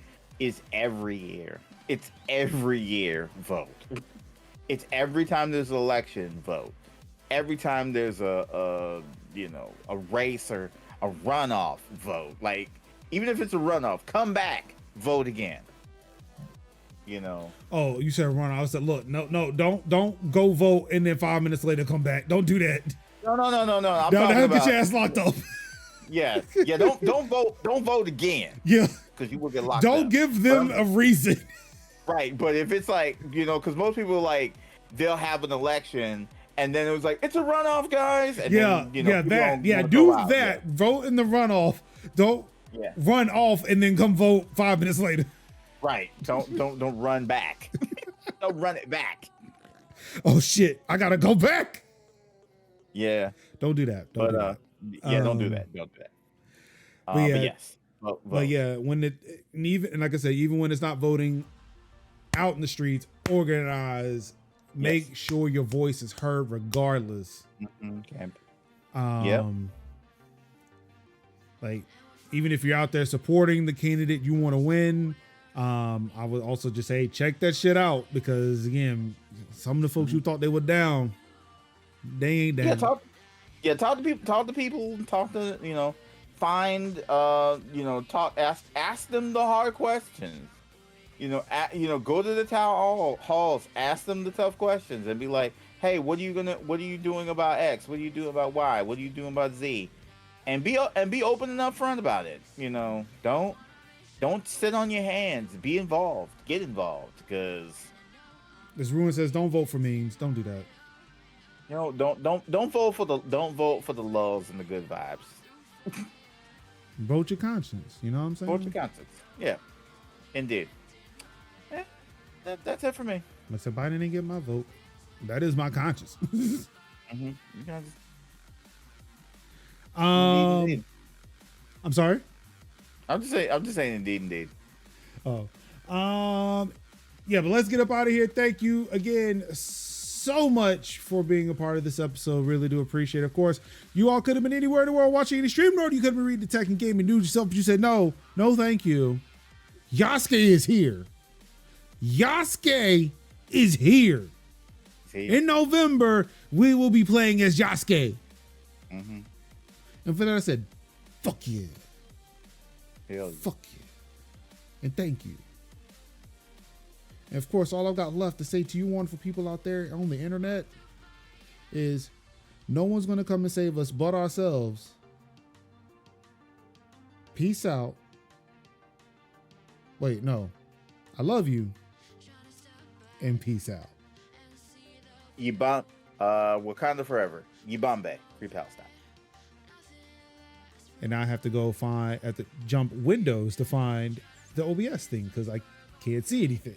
year. It's every year vote. It's every time there's an election, vote. Every time there's a race or a runoff, vote. Even if it's a runoff, come back, vote again. Oh, you said runoff. I said, look, no, don't go vote and then 5 minutes later come back. Don't do that. No. I'm talking about, get your ass locked up. Yeah. Don't vote again. Yeah, because you will get locked. Don't up. give them a reason. Right, but if it's because most people they'll have an election and then it was it's a runoff, guys. And then, do that. Vote in the runoff. Don't run off and then come vote 5 minutes later. Right. Don't run back. Don't run it back. Oh shit! I gotta go back. Yeah. Don't do that. Don't do that. Don't do that. Don't do that. But yes. Vote. But yeah, even like I said, even when it's not voting out in the streets, organize. Make sure your voice is heard regardless. Even if you're out there supporting the candidate you want to win, I would also just say check that shit out, because again, some of the folks you thought they were down, they ain't down. Talk to people. Talk to find ask them the hard questions. Go to the town halls, ask them the tough questions, and be like, hey, what are you doing about X? What are you doing about Y? What are you doing about Z? And be open and upfront about it. Don't sit on your hands. Be involved. Get involved, because This Ruin says, don't vote for memes. Don't do that. Don't vote for the lulls and the good vibes. Vote your conscience. You know what I'm saying? Vote your conscience. Yeah, indeed. Yeah, that's it for me. I said Biden didn't get my vote. That is my conscience. Mm-hmm. You guys, indeed. I'm sorry. I'm just saying, indeed. Oh, yeah, but let's get up out of here. Thank you again so much for being a part of this episode. Really do appreciate it. Of course, you all could have been anywhere in the world watching any stream, or you could have been reading the tech and gaming news yourself, but you said no, thank you. Yasuke is here. Yasuke is here. In November, we will be playing as Yasuke. Mm-hmm. And for that, I said, fuck yeah. Hell yeah. Fuck yeah. And thank you. And of course, all I've got left to say to you wonderful people out there on the internet is no one's going to come and save us but ourselves. Peace out. Wait, no. I love you. And peace out. Wakanda forever. Yibambe. Free Palestine. And now I have to go jump windows to find the OBS thing because I can't see anything.